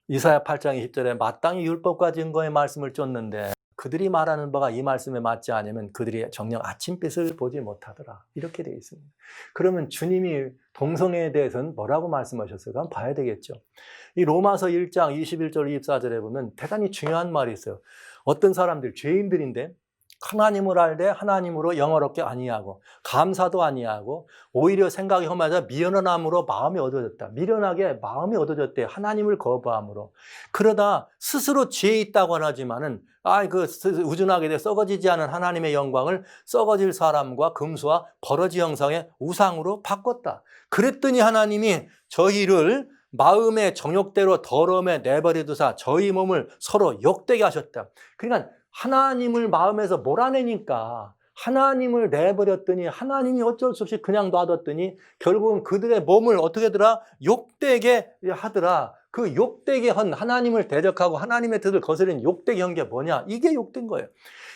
이사야 8장 20절에 마땅히 율법과 증거의 말씀을 쫓는데 그들이 말하는 바가 이 말씀에 맞지 않으면 그들이 정녕 아침빛을 보지 못하더라. 이렇게 되어 있습니다. 그러면 주님이 동성애에 대해서는 뭐라고 말씀하셨어요? 그럼 봐야 되겠죠. 이 로마서 1장 21절 24절에 보면 대단히 중요한 말이 있어요. 어떤 사람들, 죄인들인데 하나님을 알되 하나님으로 영어롭게 아니하고 감사도 아니하고 오히려 생각이 험하자 미련함으로 마음이 얻어졌다. 미련하게 마음이 얻어졌대. 하나님을 거부함으로. 그러다 스스로 지혜 있다고 하지만은 우준하게 돼 썩어지지 않은 하나님의 영광을 썩어질 사람과 금수와 버러지 형상의 우상으로 바꿨다. 그랬더니 하나님이 저희를 마음의 정욕대로 더러움에 내버려두사 저희 몸을 서로 욕되게 하셨다. 그러니까 하나님을 마음에서 몰아내니까 하나님을 내버렸더니 하나님이 어쩔 수 없이 그냥 놔뒀더니 결국은 그들의 몸을 어떻게 하더라? 욕되게 하더라. 그 욕되게 한 하나님을 대적하고 하나님의 뜻을 거스린 욕되게 한 게 뭐냐? 이게 욕된 거예요.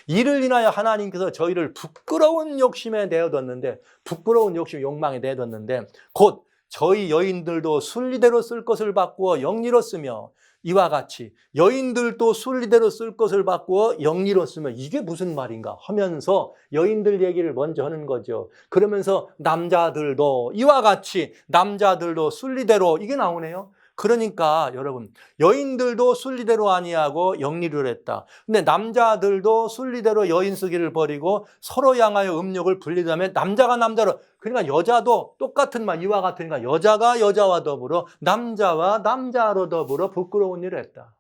이를 인하여 하나님께서 저희를 부끄러운 욕심에 내어뒀는데 부끄러운 욕심, 욕망에 내뒀는데 곧 저희 여인들도 순리대로 쓸 것을 바꾸어 영리로 쓰며 이와 같이 여인들도 순리대로 쓸 것을 바꾸어 영리로 쓰면 이게 무슨 말인가 하면서 여인들 얘기를 먼저 하는 거죠. 그러면서 남자들도 이와 같이 남자들도 순리대로 이게 나오네요. 그러니까 여러분 여인들도 순리대로 아니하고 영리를 했다. 근데 남자들도 순리대로 여인 쓰기를 버리고 서로 향하여 음욕을 분리하며 남자가 남자로 그러니까 여자도 똑같은 말 이와 같으니까 여자가 여자와 더불어 남자와 남자로 더불어 부끄러운 일을 했다.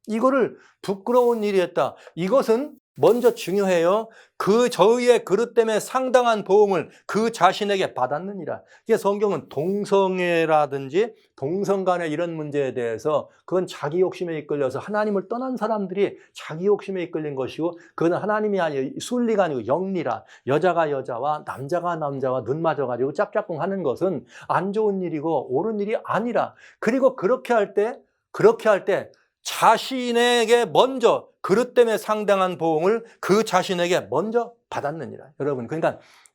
이거를 부끄러운 일이 했다. 이것은 먼저 중요해요. 저의 그릇 때문에 상당한 보응을 그 자신에게 받았느니라. 이게 성경은 동성애라든지 동성 간의 이런 문제에 대해서 그건 자기 욕심에 이끌려서 하나님을 떠난 사람들이 자기 욕심에 이끌린 것이고 그건 하나님이 아니고 순리가 아니고 영리라. 여자가 여자와 남자가 남자와 눈 맞아가지고 짝짝꿍 하는 것은 안 좋은 일이고 옳은 일이 아니라. 그리고 그렇게 할 때 자신에게 먼저 그릇 때문에 상당한 보응을 그 자신에게 먼저 받았느니라. 여러분,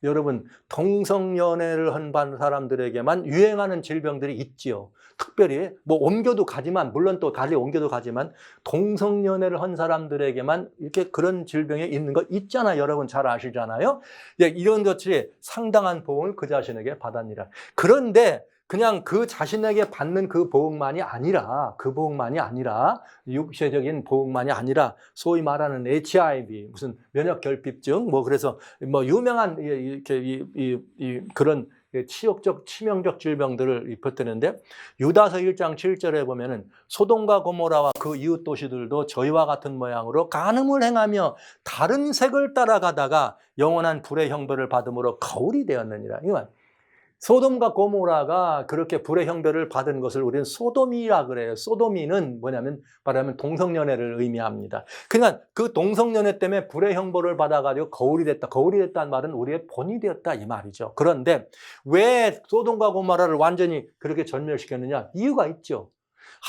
여러분 동성연애를 한 사람들에게만 유행하는 질병들이 있지요. 특별히 옮겨도 가지만 물론 또 달리 옮겨도 가지만 동성연애를 한 사람들에게만 이렇게 그런 질병이 있는 거 있잖아요. 여러분 잘 아시잖아요. 이런 것들이 상당한 보응을 그 자신에게 받았느니라. 그런데 그냥 그 자신에게 받는 그 보응만이 아니라 육체적인 보응만이 아니라 소위 말하는 HIV 무슨 면역결핍증 그래서 유명한 그런 치명적 질병들을 퍼뜨리는데 유다서 1장 7절에 보면은 소돔과 고모라와 그 이웃 도시들도 저희와 같은 모양으로 간음을 행하며 다른 색을 따라가다가 영원한 불의 형벌을 받음으로 거울이 되었느니라. 소돔과 고모라가 그렇게 불의 형벌을 받은 것을 우리는 소돔이라 그래요. 소돔이는 말하면 동성연애를 의미합니다. 그러니까 그 동성연애 때문에 불의 형벌을 받아가지고 거울이 됐다. 거울이 됐다는 말은 우리의 본이 되었다 이 말이죠. 그런데 왜 소돔과 고모라를 완전히 그렇게 전멸시켰느냐? 이유가 있죠.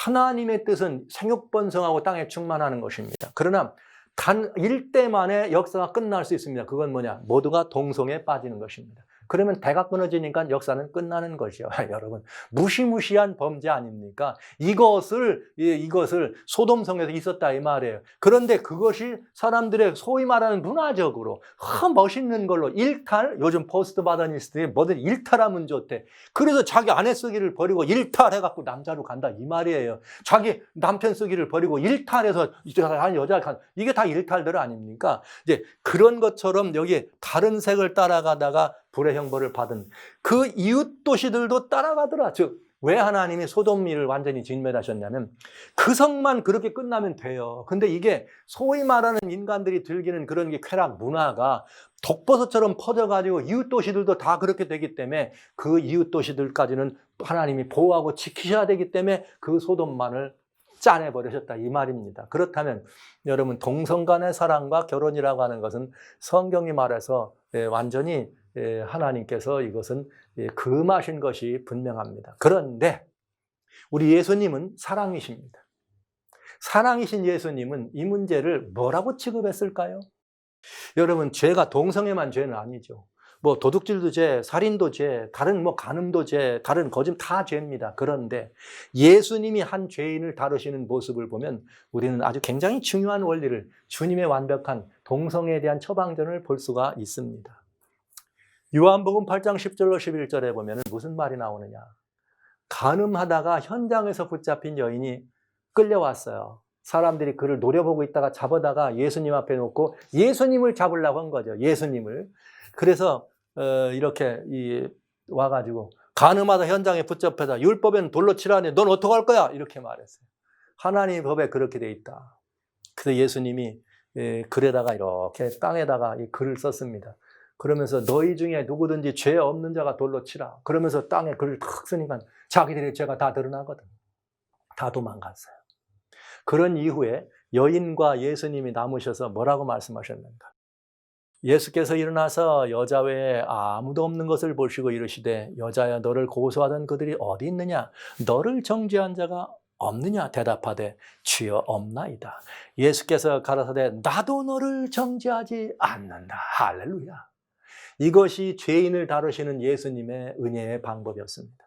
하나님의 뜻은 생육번성하고 땅에 충만하는 것입니다. 그러나 단 일대 만에 역사가 끝날 수 있습니다. 그건 뭐냐? 모두가 동성애에 빠지는 것입니다. 그러면 대가 끊어지니까 역사는 끝나는 것이요. 여러분 무시무시한 범죄 아닙니까? 이것을 소돔성에서 있었다 이 말이에요. 그런데 그것이 사람들의 소위 말하는 문화적으로 멋있는 걸로 일탈, 요즘 포스트 모더니스트들이 뭐든 일탈하면 좋대. 그래서 자기 아내 쓰기를 버리고 일탈해갖고 남자로 간다 이 말이에요. 자기 남편 쓰기를 버리고 일탈해서 여자 간 이게 다 일탈들 아닙니까? 이제 그런 것처럼 여기 다른 색을 따라가다가 불의 형벌을 받은 그 이웃 도시들도 따라가더라. 즉 왜 하나님이 소돔을 완전히 진멸하셨냐면 그 성만 그렇게 끝나면 돼요. 근데 이게 소위 말하는 인간들이 즐기는 그런 게 쾌락 문화가 독버섯처럼 퍼져가지고 이웃 도시들도 다 그렇게 되기 때문에 그 이웃 도시들까지는 하나님이 보호하고 지키셔야 되기 때문에 그 소돔만을 짜내버리셨다 이 말입니다. 그렇다면 여러분 동성 간의 사랑과 결혼이라고 하는 것은 성경이 말해서 완전히 하나님께서 이것은 금하신 것이 분명합니다. 그런데 우리 예수님은 사랑이십니다. 사랑이신 예수님은 이 문제를 뭐라고 취급했을까요? 여러분 죄가 동성애만 죄는 아니죠. 뭐 도둑질도 죄, 살인도 죄, 다른 뭐 간음도 죄, 다른 거짓 다 죄입니다. 그런데 예수님이 한 죄인을 다루시는 모습을 보면 우리는 아주 굉장히 중요한 원리를 주님의 완벽한 동성애에 대한 처방전을 볼 수가 있습니다. 요한복음 8장 10절로 11절에 보면 무슨 말이 나오느냐. 간음하다가 현장에서 붙잡힌 여인이 끌려왔어요. 사람들이 그를 노려보고 있다가 잡아다가 예수님 앞에 놓고 예수님을 잡으려고 한 거죠. 예수님을. 그래서 이렇게 와가지고 간음하다 현장에 붙잡혀서 율법에는 돌로 치라니 넌 어떡할 거야? 이렇게 말했어요. 하나님의 법에 그렇게 돼 있다. 그래서 예수님이 글에다가 이렇게 땅에다가 이 글을 썼습니다. 그러면서 너희 중에 누구든지 죄 없는 자가 돌로 치라. 그러면서 땅에 글을 탁 쓰니까 자기들의 죄가 다 드러나거든. 다 도망갔어요. 그런 이후에 여인과 예수님이 남으셔서 뭐라고 말씀하셨는가? 예수께서 일어나서 여자 외에 아무도 없는 것을 보시고 이르시되 여자야 너를 고소하던 그들이 어디 있느냐? 너를 정죄한 자가 없느냐? 대답하되 주여 없나이다. 예수께서 가라사대 나도 너를 정죄하지 않는다. 할렐루야. 이것이 죄인을 다루시는 예수님의 은혜의 방법이었습니다.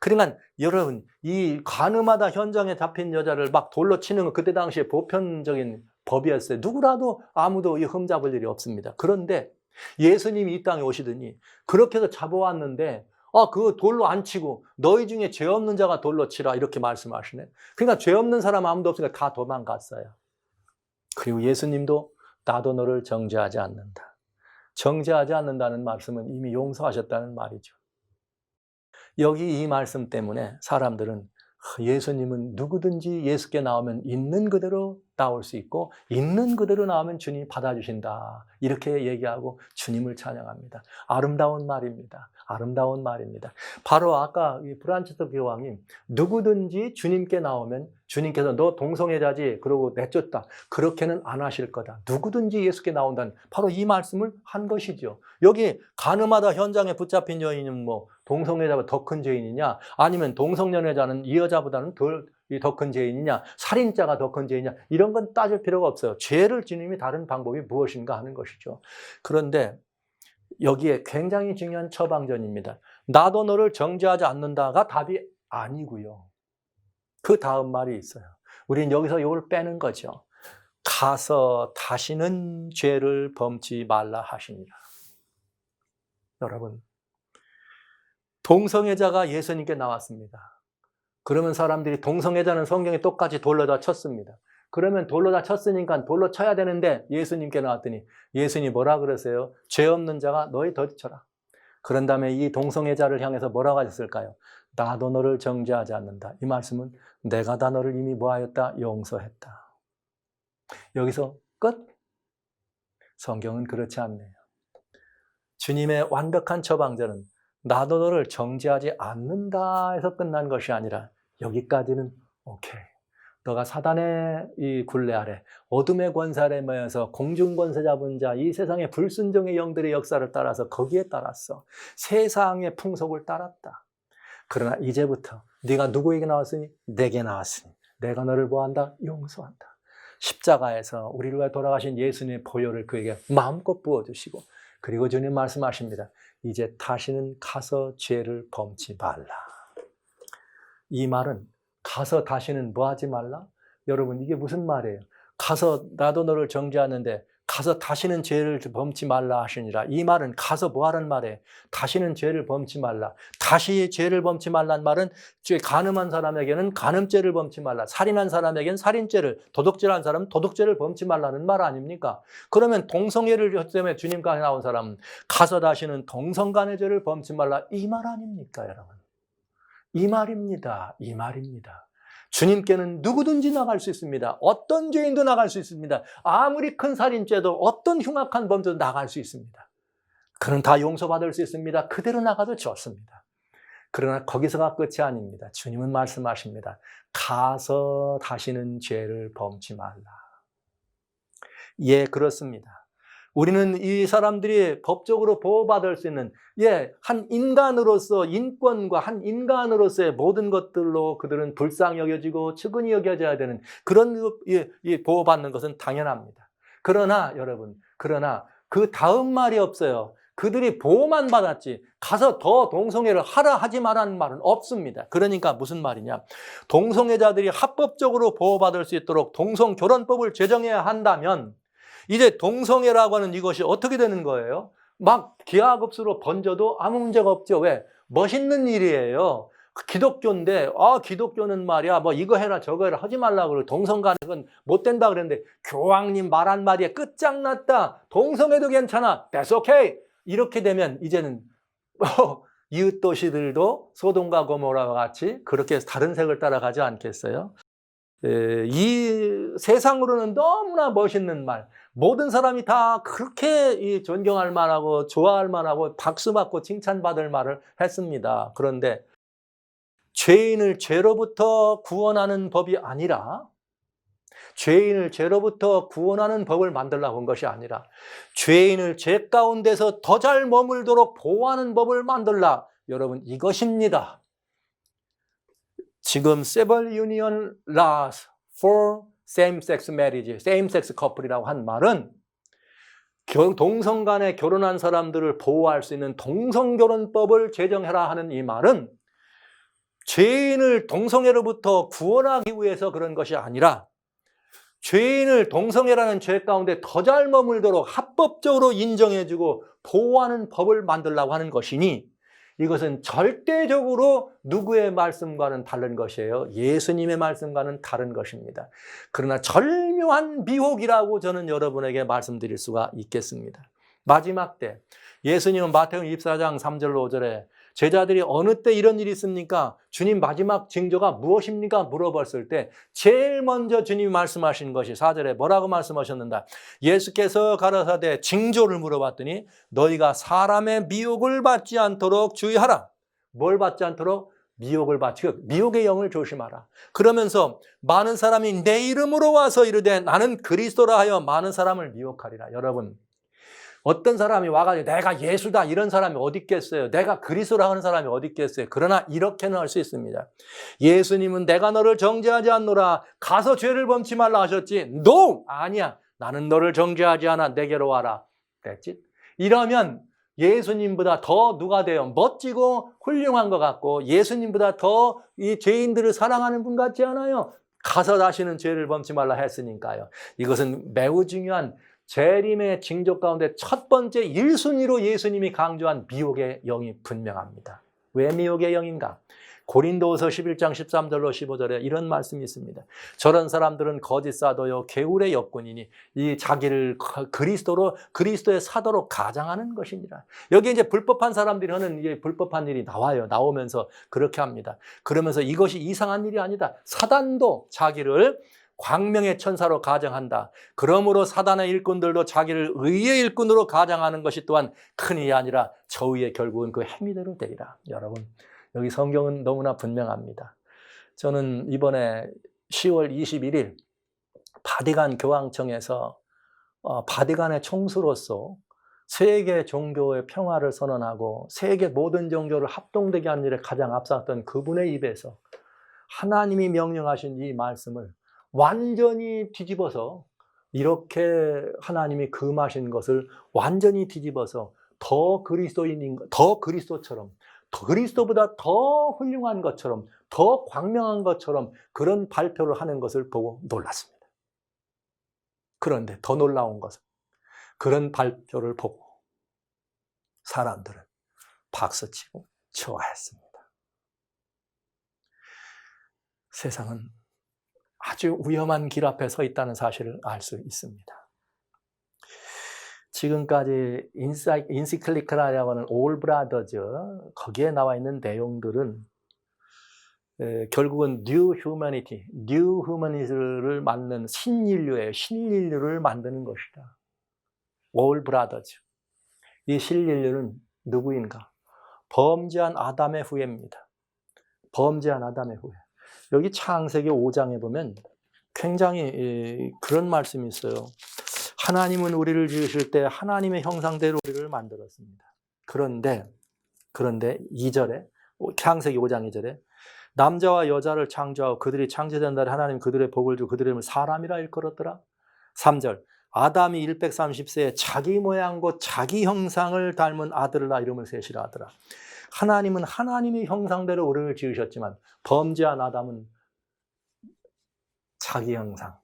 그러니까 여러분 이 간음하다 현장에 잡힌 여자를 막 돌로 치는 건 그때 당시에 보편적인 법이었어요. 누구라도 아무도 흠잡을 일이 없습니다. 그런데 예수님이 이 땅에 오시더니 그렇게 해서 잡아왔는데 그 돌로 안 치고 너희 중에 죄 없는 자가 돌로 치라 이렇게 말씀하시네. 그러니까 죄 없는 사람 아무도 없으니까 다 도망갔어요. 그리고 예수님도 나도 너를 정죄하지 않는다. 정죄하지 않는다는 말씀은 이미 용서하셨다는 말이죠. 여기 이 말씀 때문에 사람들은 예수님은 누구든지 예수께 나오면 있는 그대로 나올 수 있고 있는 그대로 나오면 주님이 받아주신다. 이렇게 얘기하고 주님을 찬양합니다. 아름다운 말입니다. 아름다운 말입니다. 바로 아까 이 브란치트 교황이 누구든지 주님께 나오면 주님께서 너 동성애자지 그러고 내쫓다. 그렇게는 안 하실 거다. 누구든지 예수께 나온다는 바로 이 말씀을 한 것이죠. 여기 간음하다 현장에 붙잡힌 여인은 뭐 동성애자보다 더 큰 죄인이냐 아니면 동성연애자는 이 여자보다는 더 큰 죄인이냐 살인자가 더 큰 죄인이냐 이런 건 따질 필요가 없어요. 죄를 주님이 다른 방법이 무엇인가 하는 것이죠. 그런데 여기에 굉장히 중요한 처방전입니다. 나도 너를 정죄하지 않는다가 답이 아니고요. 그 다음 말이 있어요. 우리는 여기서 이걸 빼는 거죠. 가서 다시는 죄를 범치 말라 하시니라. 여러분 동성애자가 예수님께 나왔습니다. 그러면 사람들이 동성애자는 성경에 똑같이 돌로 다 쳤습니다. 그러면 돌로 다 쳤으니까 돌로 쳐야 되는데 예수님께 나왔더니 예수님이 뭐라 그러세요? 죄 없는 자가 너희 더 쳐라. 그런 다음에 이 동성애자를 향해서 뭐라고 하셨을까요? 나도 너를 정죄하지 않는다. 이 말씀은 내가 다 너를 이미 뭐하였다? 용서했다. 여기서 끝? 성경은 그렇지 않네요. 주님의 완벽한 처방전은 나도 너를 정죄하지 않는다 해서 끝난 것이 아니라 여기까지는 오케이. 너가 사단의 이 굴레 아래 어둠의 권세 아래 모여서 공중권세 잡은 자 이 세상의 불순종의 영들의 역사를 따라서 거기에 따랐어. 세상의 풍속을 따랐다. 그러나 이제부터 네가 누구에게 나왔으니? 내게 나왔으니 내가 너를 뭐한다? 용서한다. 십자가에서 우리를 위해 돌아가신 예수님의 보혈을 그에게 마음껏 부어주시고 그리고 주님 말씀하십니다. 이제 다시는 가서 죄를 범치 말라. 이 말은 가서 다시는 뭐 하지 말라? 여러분 이게 무슨 말이에요? 가서 나도 너를 정죄하는데 가서 다시는 죄를 범치 말라 하시니라. 이 말은 가서 뭐 하라는 말이에요? 다시는 죄를 범치 말라. 다시 죄를 범치 말라는 말은 간음한 사람에게는 간음죄를 범치 말라. 살인한 사람에게는 살인죄를, 도둑질한 사람은 도둑죄를 범치 말라는 말 아닙니까? 그러면 동성애를 때문에 주님까지 나온 사람은 가서 다시는 동성간의 죄를 범치 말라. 이 말 아닙니까 여러분? 이 말입니다. 이 말입니다. 주님께는 누구든지 나갈 수 있습니다. 어떤 죄인도 나갈 수 있습니다. 아무리 큰 살인죄도 어떤 흉악한 범죄도 나갈 수 있습니다. 그는 다 용서받을 수 있습니다. 그대로 나가도 좋습니다. 그러나 거기서가 끝이 아닙니다. 주님은 말씀하십니다. 가서 다시는 죄를 범치 말라. 예, 그렇습니다. 우리는 이 사람들이 법적으로 보호받을 수 있는 한 인간으로서 인권과 한 인간으로서의 모든 것들로 그들은 불쌍히 여겨지고 측은히 여겨져야 되는 그런 보호받는 것은 당연합니다. 그러나 여러분, 그 다음 말이 없어요. 그들이 보호만 받았지 가서 더 동성애를 하라 하지 말라는 말은 없습니다. 그러니까 무슨 말이냐? 동성애자들이 합법적으로 보호받을 수 있도록 동성결혼법을 제정해야 한다면 이제 동성애라고 하는 이것이 어떻게 되는 거예요? 막 기하급수로 번져도 아무 문제가 없죠. 왜? 멋있는 일이에요. 기독교인데 기독교는 말이야 뭐 이거 해라 저거 해라 하지 말라고 그러고 동성간에 그건 못 된다 그랬는데 교황님 말 한마디에 끝장났다. 동성애도 괜찮아. That's okay. 이렇게 되면 이제는 이웃 도시들도 소돔과 고모라와 같이 그렇게 다른 색을 따라가지 않겠어요? 이 세상으로는 너무나 멋있는 말, 모든 사람이 다 그렇게 존경할 만하고 좋아할 만하고 박수받고 칭찬받을 말을 했습니다. 그런데 죄인을 죄로부터 구원하는 법이 아니라 죄인을 죄로부터 구원하는 법을 만들려고 한 것이 아니라 죄인을 죄 가운데서 더 잘 머물도록 보호하는 법을 만들라. 여러분, 이것입니다. 지금 Civil Union Laws for Same-Sex Marriage, Same-Sex Couple이라고 한 말은 동성 간에 결혼한 사람들을 보호할 수 있는 동성결혼법을 제정해라 하는 이 말은 죄인을 동성애로부터 구원하기 위해서 그런 것이 아니라 죄인을 동성애라는 죄 가운데 더 잘 머물도록 합법적으로 인정해주고 보호하는 법을 만들려고 하는 것이니 이것은 절대적으로 누구의 말씀과는 다른 것이에요. 예수님의 말씀과는 다른 것입니다. 그러나 절묘한 미혹이라고 저는 여러분에게 말씀드릴 수가 있겠습니다. 마지막 때 예수님은 마태복음 24장 3절로 5절에 제자들이 어느 때 이런 일이 있습니까? 주님 마지막 징조가 무엇입니까? 물어봤을 때 제일 먼저 주님이 말씀하신 것이 4절에 뭐라고 말씀하셨는가? 예수께서 가라사대 징조를 물어봤더니 너희가 사람의 미혹을 받지 않도록 주의하라. 뭘 받지 않도록? 미혹을 받지, 미혹의 영을 조심하라. 그러면서 많은 사람이 내 이름으로 와서 이르되 나는 그리스도라 하여 많은 사람을 미혹하리라. 여러분, 어떤 사람이 와가지고 내가 예수다 이런 사람이 어디 있겠어요? 내가 그리스도라 하는 사람이 어디 있겠어요? 그러나 이렇게는 할 수 있습니다. 예수님은 내가 너를 정죄하지 않노라. 가서 죄를 범치 말라 하셨지. No! 아니야. 나는 너를 정죄하지 않아. 내게로 와라. 됐지? 이러면 예수님보다 더 누가 돼요? 멋지고 훌륭한 것 같고 예수님보다 더 이 죄인들을 사랑하는 분 같지 않아요? 가서 다시는 죄를 범치 말라 했으니까요. 이것은 매우 중요한 재림의 징조 가운데 첫 번째 1순위로 예수님이 강조한 미혹의 영이 분명합니다. 왜 미혹의 영인가? 고린도후서 11장 13절로 15절에 이런 말씀이 있습니다. 저런 사람들은 거짓 사도요 게으르의 역군이니 이 자기를 그리스도의 사도로 가장하는 것이니라. 여기 이제 불법한 사람들이 하는 이게 불법한 일이 나와요. 나오면서 그렇게 합니다. 그러면서 이것이 이상한 일이 아니다. 사단도 자기를 광명의 천사로 가정한다. 그러므로 사단의 일꾼들도 자기를 의의 일꾼으로 가정하는 것이 또한 큰 일이 아니라 저의의 결국은 그 행위대로 되리라. 여러분, 여기 성경은 너무나 분명합니다. 저는 이번에 10월 21일 바티칸 교황청에서 바티칸의 총수로서 세계 종교의 평화를 선언하고 세계 모든 종교를 합동되게 하는 일에 가장 앞섰던 그분의 입에서 하나님이 명령하신 이 말씀을 완전히 뒤집어서 이렇게 하나님이 금하신 것을 완전히 뒤집어서 더 그리스도처럼 더 그리스도보다 더 훌륭한 것처럼 더 광명한 것처럼 그런 발표를 하는 것을 보고 놀랐습니다. 그런데 더 놀라운 것은 그런 발표를 보고 사람들은 박수치고 좋아했습니다. 세상은 아주 위험한 길 앞에 서 있다는 사실을 알 수 있습니다. 지금까지 인시클리크라고 하는 올 브라더즈 거기에 나와 있는 내용들은 결국은 New Humanity를 만드는 신인류예요. 신인류를 만드는 것이다. All Brothers. 이 신인류는 누구인가? 범죄한 아담의 후예입니다. 범죄한 아담의 후예. 여기 창세기 5장에 보면 굉장히 그런 말씀이 있어요. 하나님은 우리를 지으실 때 하나님의 형상대로 우리를 만들었습니다. 그런데 2절에, 창세기 5장 2절에 남자와 여자를 창조하고 그들이 창조된 날에 하나님 그들의 복을 주고 그들의 이름을 사람이라 일컬었더라. 3절 아담이 130세에 자기 모양과 자기 형상을 닮은 아들을 낳아 이름을 셋이라 하더라. 하나님은 하나님의 형상대로 우리를 지으셨지만 범죄한 아담은 자기 형상,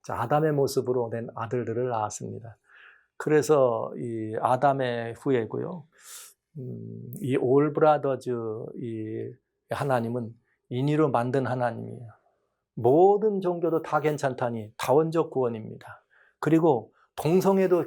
아담의 모습으로 된 아들들을 낳았습니다. 그래서 이 아담의 후예고요. 이 올 브라더즈 이 하나님은 인위로 만든 하나님이에요. 모든 종교도 다 괜찮다니 다원적 구원입니다. 그리고 동성애도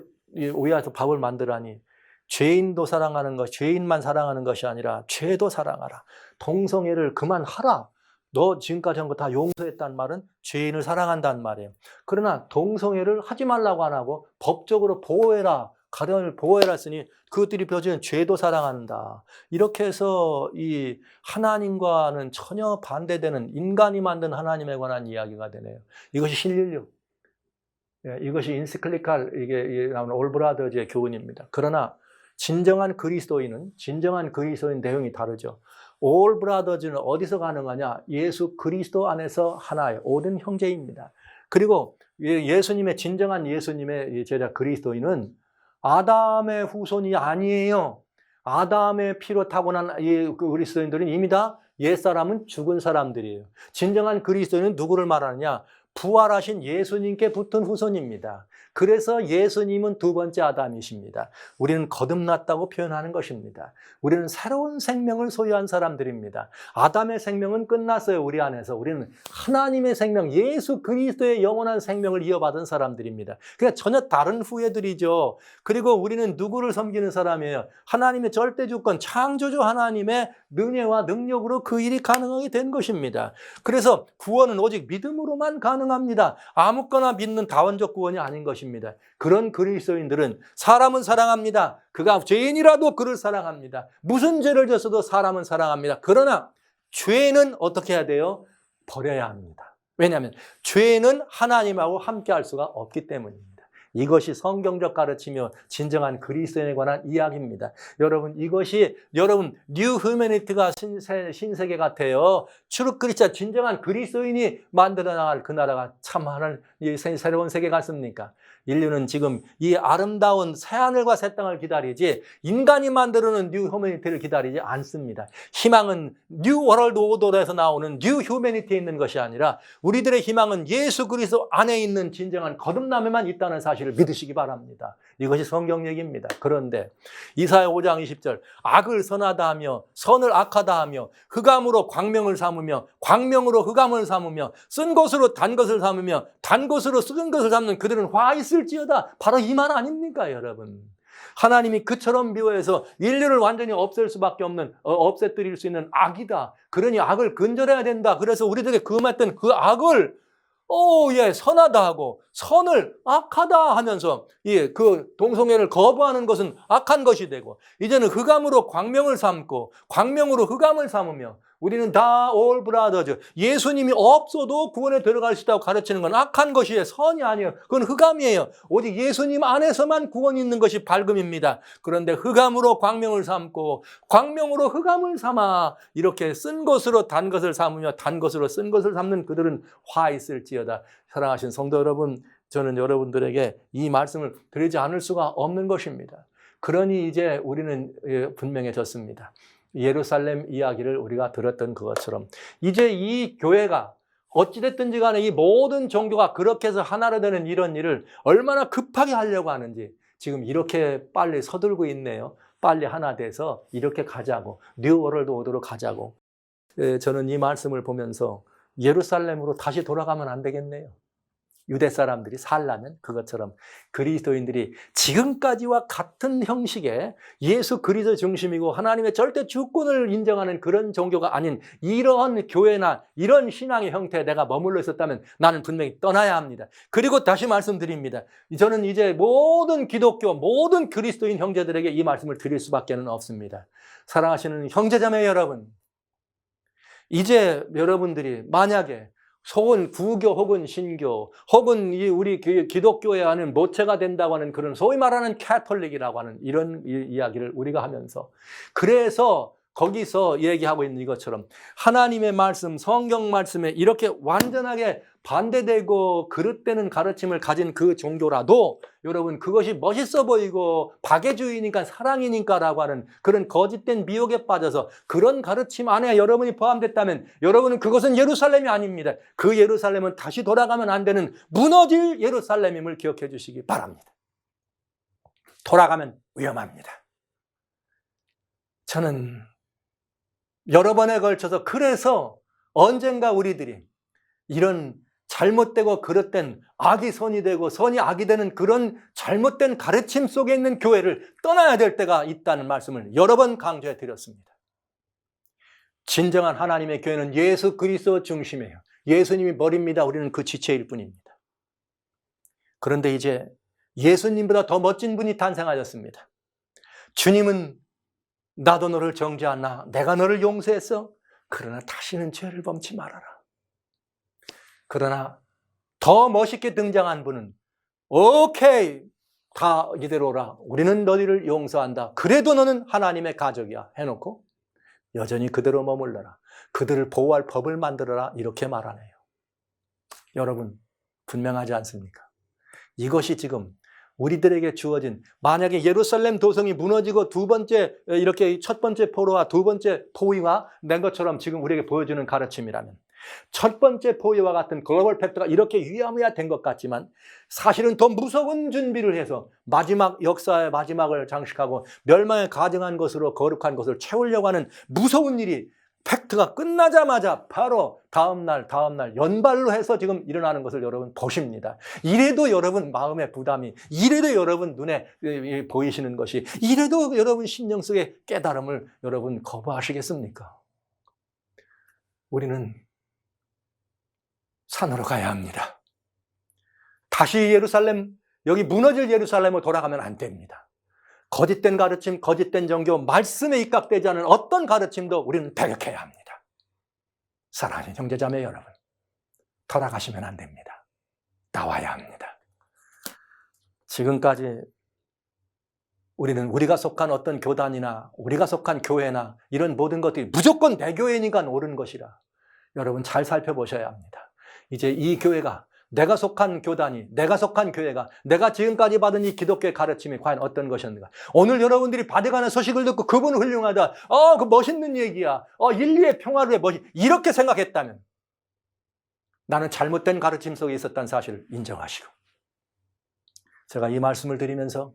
오히려 법을 만들라니 죄인도 사랑하는 것, 죄인만 사랑하는 것이 아니라 죄도 사랑하라. 동성애를 그만하라. 너 지금까지 한 거 다 용서했다는 말은 죄인을 사랑한다는 말이에요. 그러나 동성애를 하지 말라고 안 하고 법적으로 보호해라. 가정을 보호해라 했으니 그것들이 벼지는 죄도 사랑한다. 이렇게 해서 이 하나님과는 전혀 반대되는 인간이 만든 하나님에 관한 이야기가 되네요. 이것이 신인류. 이것이 인시클리칼 이게 나오는 올브라더즈의 교훈입니다. 그러나 진정한 그리스도인 내용이 다르죠. 올 브라더즈는 어디서 가능하냐? 예수 그리스도 안에서 하나의 모든 형제입니다. 그리고 진정한 예수님의 제자 그리스도인은 아담의 후손이 아니에요. 아담의 피로 타고난 이 그리스도인들은 이미 다 옛사람은 죽은 사람들이에요. 진정한 그리스도인은 누구를 말하느냐? 부활하신 예수님께 붙은 후손입니다. 그래서 예수님은 두 번째 아담이십니다. 우리는 거듭났다고 표현하는 것입니다. 우리는 새로운 생명을 소유한 사람들입니다. 아담의 생명은 끝났어요. 우리 안에서. 우리는 하나님의 생명, 예수 그리스도의 영원한 생명을 이어받은 사람들입니다. 그러니까 전혀 다른 후예들이죠. 그리고 우리는 누구를 섬기는 사람이에요? 하나님의 절대 주권, 창조주 하나님의 은혜와 능력으로 그 일이 가능하게 된 것입니다. 그래서 구원은 오직 믿음으로만 가능합니다. 아무거나 믿는 다원적 구원이 아닌 것입니다. 그런 그리스도인들은 사람은 사랑합니다. 그가 죄인이라도 그를 사랑합니다. 무슨 죄를 졌어도 사람은 사랑합니다. 그러나 죄는 어떻게 해야 돼요? 버려야 합니다. 왜냐하면 죄는 하나님하고 함께할 수가 없기 때문입니다. 이것이 성경적 가르치며 진정한 그리스도인에 관한 이야기입니다. 이것이 뉴 휴머니티가 신세계 같아요. 추룩 그리스도 진정한 그리스도인이 만들어 나갈 그 나라가 참 하늘 새로운 세계 같습니까? 인류는 지금 이 아름다운 새하늘과 새 땅을 기다리지 인간이 만들어놓은 뉴 휴머니티를 기다리지 않습니다. 희망은 뉴 월드 오더에서 나오는 뉴 휴머니티에 있는 것이 아니라 우리들의 희망은 예수 그리스도 안에 있는 진정한 거듭남에만 있다는 사실을 믿으시기 바랍니다. 이것이 성경 얘기입니다. 그런데 이사야 5장 20절 악을 선하다 하며 선을 악하다 하며 흑암으로 광명을 삼으며 광명으로 흑암을 삼으며 쓴 것으로 단 것을 삼으며 단 것으로 쓴 것을 삼는 그들은 화 있을지어다. 바로 이 말 아닙니까, 여러분? 하나님이 그처럼 미워해서 인류를 완전히 없앨 수밖에 없는 없애뜨릴 수 있는 악이다. 그러니 악을 근절해야 된다. 그래서 우리들에게 금했던 그 악을 선하다 하고 선을 악하다 하면서 그 동성애를 거부하는 것은 악한 것이 되고 이제는 흑암으로 광명을 삼고 광명으로 흑암을 삼으며 우리는 다 올 브라더즈 예수님이 없어도 구원에 들어갈 수 있다고 가르치는 건 악한 것이에요. 선이 아니에요. 그건 흑암이에요. 오직 예수님 안에서만 구원이 있는 것이 밝음입니다. 그런데 흑암으로 광명을 삼고 광명으로 흑암을 삼아 이렇게 쓴 것으로 단 것을 삼으며 단 것으로 쓴 것을 삼는 그들은 화 있을지어다. 사랑하신 성도 여러분, 저는 여러분들에게 이 말씀을 드리지 않을 수가 없는 것입니다. 그러니 이제 우리는 분명해졌습니다. 예루살렘 이야기를 우리가 들었던 그것처럼 이제 이 교회가 어찌됐든지 간에 이 모든 종교가 그렇게 해서 하나로 되는 이런 일을 얼마나 급하게 하려고 하는지 지금 이렇게 빨리 서둘고 있네요. 빨리 하나 돼서 이렇게 가자고, 뉴 월드 오더로 가자고. 저는 이 말씀을 보면서 예루살렘으로 다시 돌아가면 안 되겠네요. 유대 사람들이 살려면 그것처럼 그리스도인들이 지금까지와 같은 형식의 예수 그리스도 중심이고 하나님의 절대 주권을 인정하는 그런 종교가 아닌 이러한 교회나 이런 신앙의 형태에 내가 머물러 있었다면 나는 분명히 떠나야 합니다. 그리고 다시 말씀드립니다. 저는 이제 모든 기독교, 모든 그리스도인 형제들에게 이 말씀을 드릴 수밖에 없습니다. 사랑하시는 형제자매 여러분, 이제 여러분들이 만약에 혹은 구교 혹은 신교 혹은 우리 기독교에 하는 모체가 된다고 하는 그런 소위 말하는 캐톨릭이라고 하는 이런 이야기를 우리가 하면서 그래서 거기서 얘기하고 있는 이것처럼 하나님의 말씀, 성경 말씀에 이렇게 완전하게 반대되고 그릇되는 가르침을 가진 그 종교라도 여러분 그것이 멋있어 보이고 박애주의니까 사랑이니까라고 하는 그런 거짓된 미혹에 빠져서 그런 가르침 안에 여러분이 포함됐다면 여러분은 그것은 예루살렘이 아닙니다. 그 예루살렘은 다시 돌아가면 안 되는 무너질 예루살렘임을 기억해 주시기 바랍니다. 돌아가면 위험합니다. 저는 여러 번에 걸쳐서 그래서 언젠가 우리들이 이런 잘못되고 그릇된 악이 선이 되고 선이 악이 되는 그런 잘못된 가르침 속에 있는 교회를 떠나야 될 때가 있다는 말씀을 여러 번 강조해 드렸습니다. 진정한 하나님의 교회는 예수 그리스도 중심이에요. 예수님이 머리입니다. 우리는 그 지체일 뿐입니다. 그런데 이제 예수님보다 더 멋진 분이 탄생하셨습니다. 주님은 나도 너를 정죄하나 내가 너를 용서했어. 그러나 다시는 죄를 범치 말아라. 그러나 더 멋있게 등장한 분은 오케이 다 이대로라. 우리는 너희를 용서한다. 그래도 너는 하나님의 가족이야 해놓고 여전히 그대로 머물러라. 그들을 보호할 법을 만들어라. 이렇게 말하네요. 여러분 분명하지 않습니까? 이것이 지금 우리들에게 주어진 만약에 예루살렘 도성이 무너지고 두 번째 이렇게 첫 번째 포로와 두 번째 포위가 된 것처럼 지금 우리에게 보여주는 가르침이라면 첫 번째 포위와 같은 글로벌 팩트가 이렇게 위험해야 된 것 같지만 사실은 더 무서운 준비를 해서 마지막 역사의 마지막을 장식하고 멸망에 가증한 것으로 거룩한 것을 채우려고 하는 무서운 일이 팩트가 끝나자마자 바로 다음날 연발로 해서 지금 일어나는 것을 여러분 보십니다. 이래도 여러분 마음의 부담이, 이래도 여러분 눈에 보이시는 것이, 이래도 여러분 심령 속의 깨달음을 여러분 거부하시겠습니까? 우리는 산으로 가야 합니다. 다시 예루살렘, 여기 무너질 예루살렘으로 돌아가면 안 됩니다. 거짓된 가르침, 거짓된 종교, 말씀에 입각되지 않은 어떤 가르침도 우리는 배격해야 합니다. 사랑하는 형제자매 여러분, 돌아가시면 안 됩니다. 나와야 합니다. 지금까지 우리는 우리가 속한 어떤 교단이나 우리가 속한 교회나 이런 모든 것들이 무조건 대교회니까 옳은 것이라 여러분 잘 살펴보셔야 합니다. 이제 이 교회가 내가 속한 교단이, 내가 속한 교회가, 내가 지금까지 받은 이 기독교의 가르침이 과연 어떤 것이었는가. 오늘 여러분들이 받아가는 소식을 듣고 그분은 훌륭하다. 그 멋있는 얘기야. 인류의 평화를 멋있. 이렇게 생각했다면 나는 잘못된 가르침 속에 있었다는 사실을 인정하시고. 제가 이 말씀을 드리면서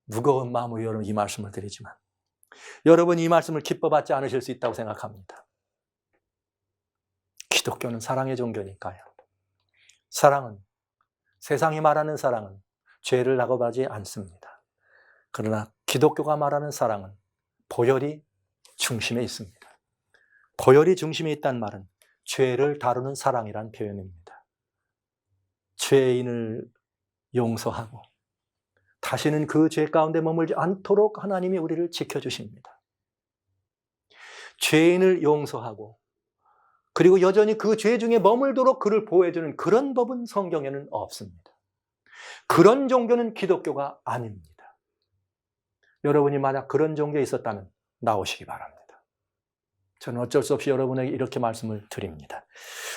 무거운 마음으로 여러분 이 말씀을 드리지만 여러분 이 말씀을 기뻐받지 않으실 수 있다고 생각합니다. 기독교는 사랑의 종교니까요. 사랑은, 세상이 말하는 사랑은 죄를 낙업하지 않습니다. 그러나 기독교가 말하는 사랑은 보혈이 중심에 있습니다. 보혈이 중심에 있다는 말은 죄를 다루는 사랑이란 표현입니다. 죄인을 용서하고 다시는 그 죄 가운데 머물지 않도록 하나님이 우리를 지켜주십니다. 죄인을 용서하고 그리고 여전히 그 죄 중에 머물도록 그를 보호해주는 그런 법은 성경에는 없습니다. 그런 종교는 기독교가 아닙니다. 여러분이 만약 그런 종교에 있었다면 나오시기 바랍니다. 저는 어쩔 수 없이 여러분에게 이렇게 말씀을 드립니다.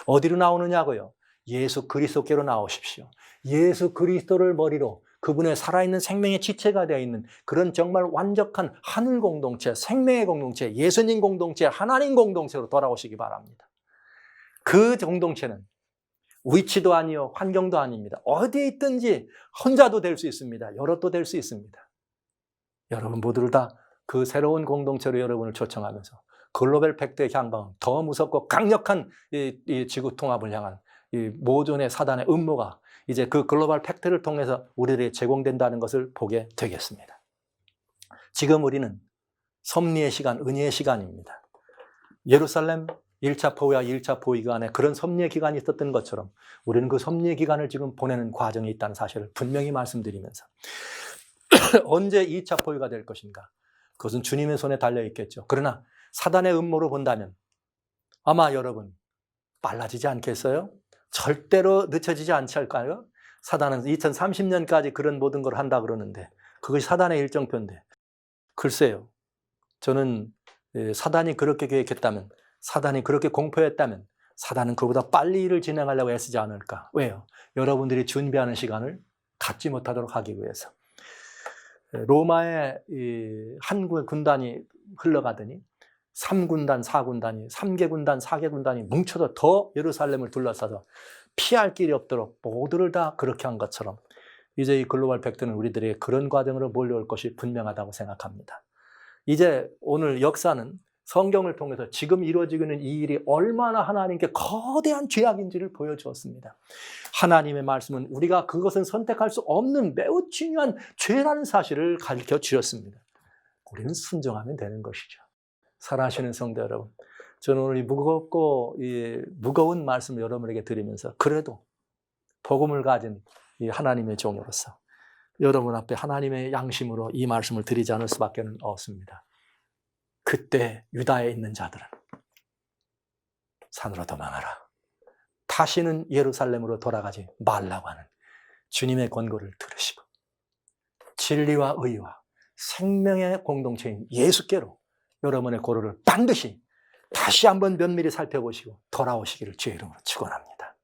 어디로 나오느냐고요? 예수 그리스도께로 나오십시오. 예수 그리스도를 머리로 그분의 살아있는 생명의 지체가 되어 있는 그런 정말 완벽한 하늘 공동체, 생명의 공동체, 예수님 공동체, 하나님 공동체로 돌아오시기 바랍니다. 그 공동체는 위치도 아니요 환경도 아닙니다. 어디에 있든지 혼자도 될 수 있습니다. 여럿도 될 수 있습니다. 여러분 모두를 다 그 새로운 공동체로 여러분을 초청하면서 글로벌 팩트의 향방, 더 무섭고 강력한 이 지구 통합을 향한 이 모존의 사단의 음모가 이제 그 글로벌 팩트를 통해서 우리들에게 제공된다는 것을 보게 되겠습니다. 지금 우리는 섭리의 시간, 은혜의 시간입니다. 예루살렘 1차 포위와 2차 포위 기간에 그런 섭리의 기간이 있었던 것처럼 우리는 그 섭리의 기간을 지금 보내는 과정이 있다는 사실을 분명히 말씀드리면서 언제 2차 포위가 될 것인가? 그것은 주님의 손에 달려 있겠죠. 그러나 사단의 음모로 본다면 아마 여러분 빨라지지 않겠어요? 절대로 늦춰지지 않지 않을까요? 사단은 2030년까지 그런 모든 걸 한다 그러는데 그것이 사단의 일정표인데 글쎄요. 저는 사단이 그렇게 계획했다면, 사단이 그렇게 공포했다면 사단은 그보다 빨리 일을 진행하려고 애쓰지 않을까. 왜요? 여러분들이 준비하는 시간을 갖지 못하도록 하기 위해서. 로마의 한 군단이 흘러가더니 3군단, 4군단이, 3개 군단, 4개 군단이 뭉쳐서 더 예루살렘을 둘러싸서 피할 길이 없도록 모두를 다 그렇게 한 것처럼 이제 이 글로벌 팩트는 우리들에게 그런 과정으로 몰려올 것이 분명하다고 생각합니다. 이제 오늘 역사는 성경을 통해서 지금 이루어지고 있는 이 일이 얼마나 하나님께 거대한 죄악인지를 보여주었습니다. 하나님의 말씀은 우리가 그것은 선택할 수 없는 매우 중요한 죄라는 사실을 가르쳐 주셨습니다. 우리는 순종하면 되는 것이죠. 사랑하시는 성도 여러분, 저는 오늘 이 무겁고 무거운 말씀을 여러분에게 드리면서 그래도 복음을 가진 이 하나님의 종으로서 여러분 앞에 하나님의 양심으로 이 말씀을 드리지 않을 수밖에 없습니다. 그때 유다에 있는 자들은 산으로 도망하라. 다시는 예루살렘으로 돌아가지 말라고 하는 주님의 권고를 들으시고 진리와 의와 생명의 공동체인 예수께로 여러분의 고로를 반드시 다시 한번 면밀히 살펴보시고 돌아오시기를 주의 이름으로 축원합니다.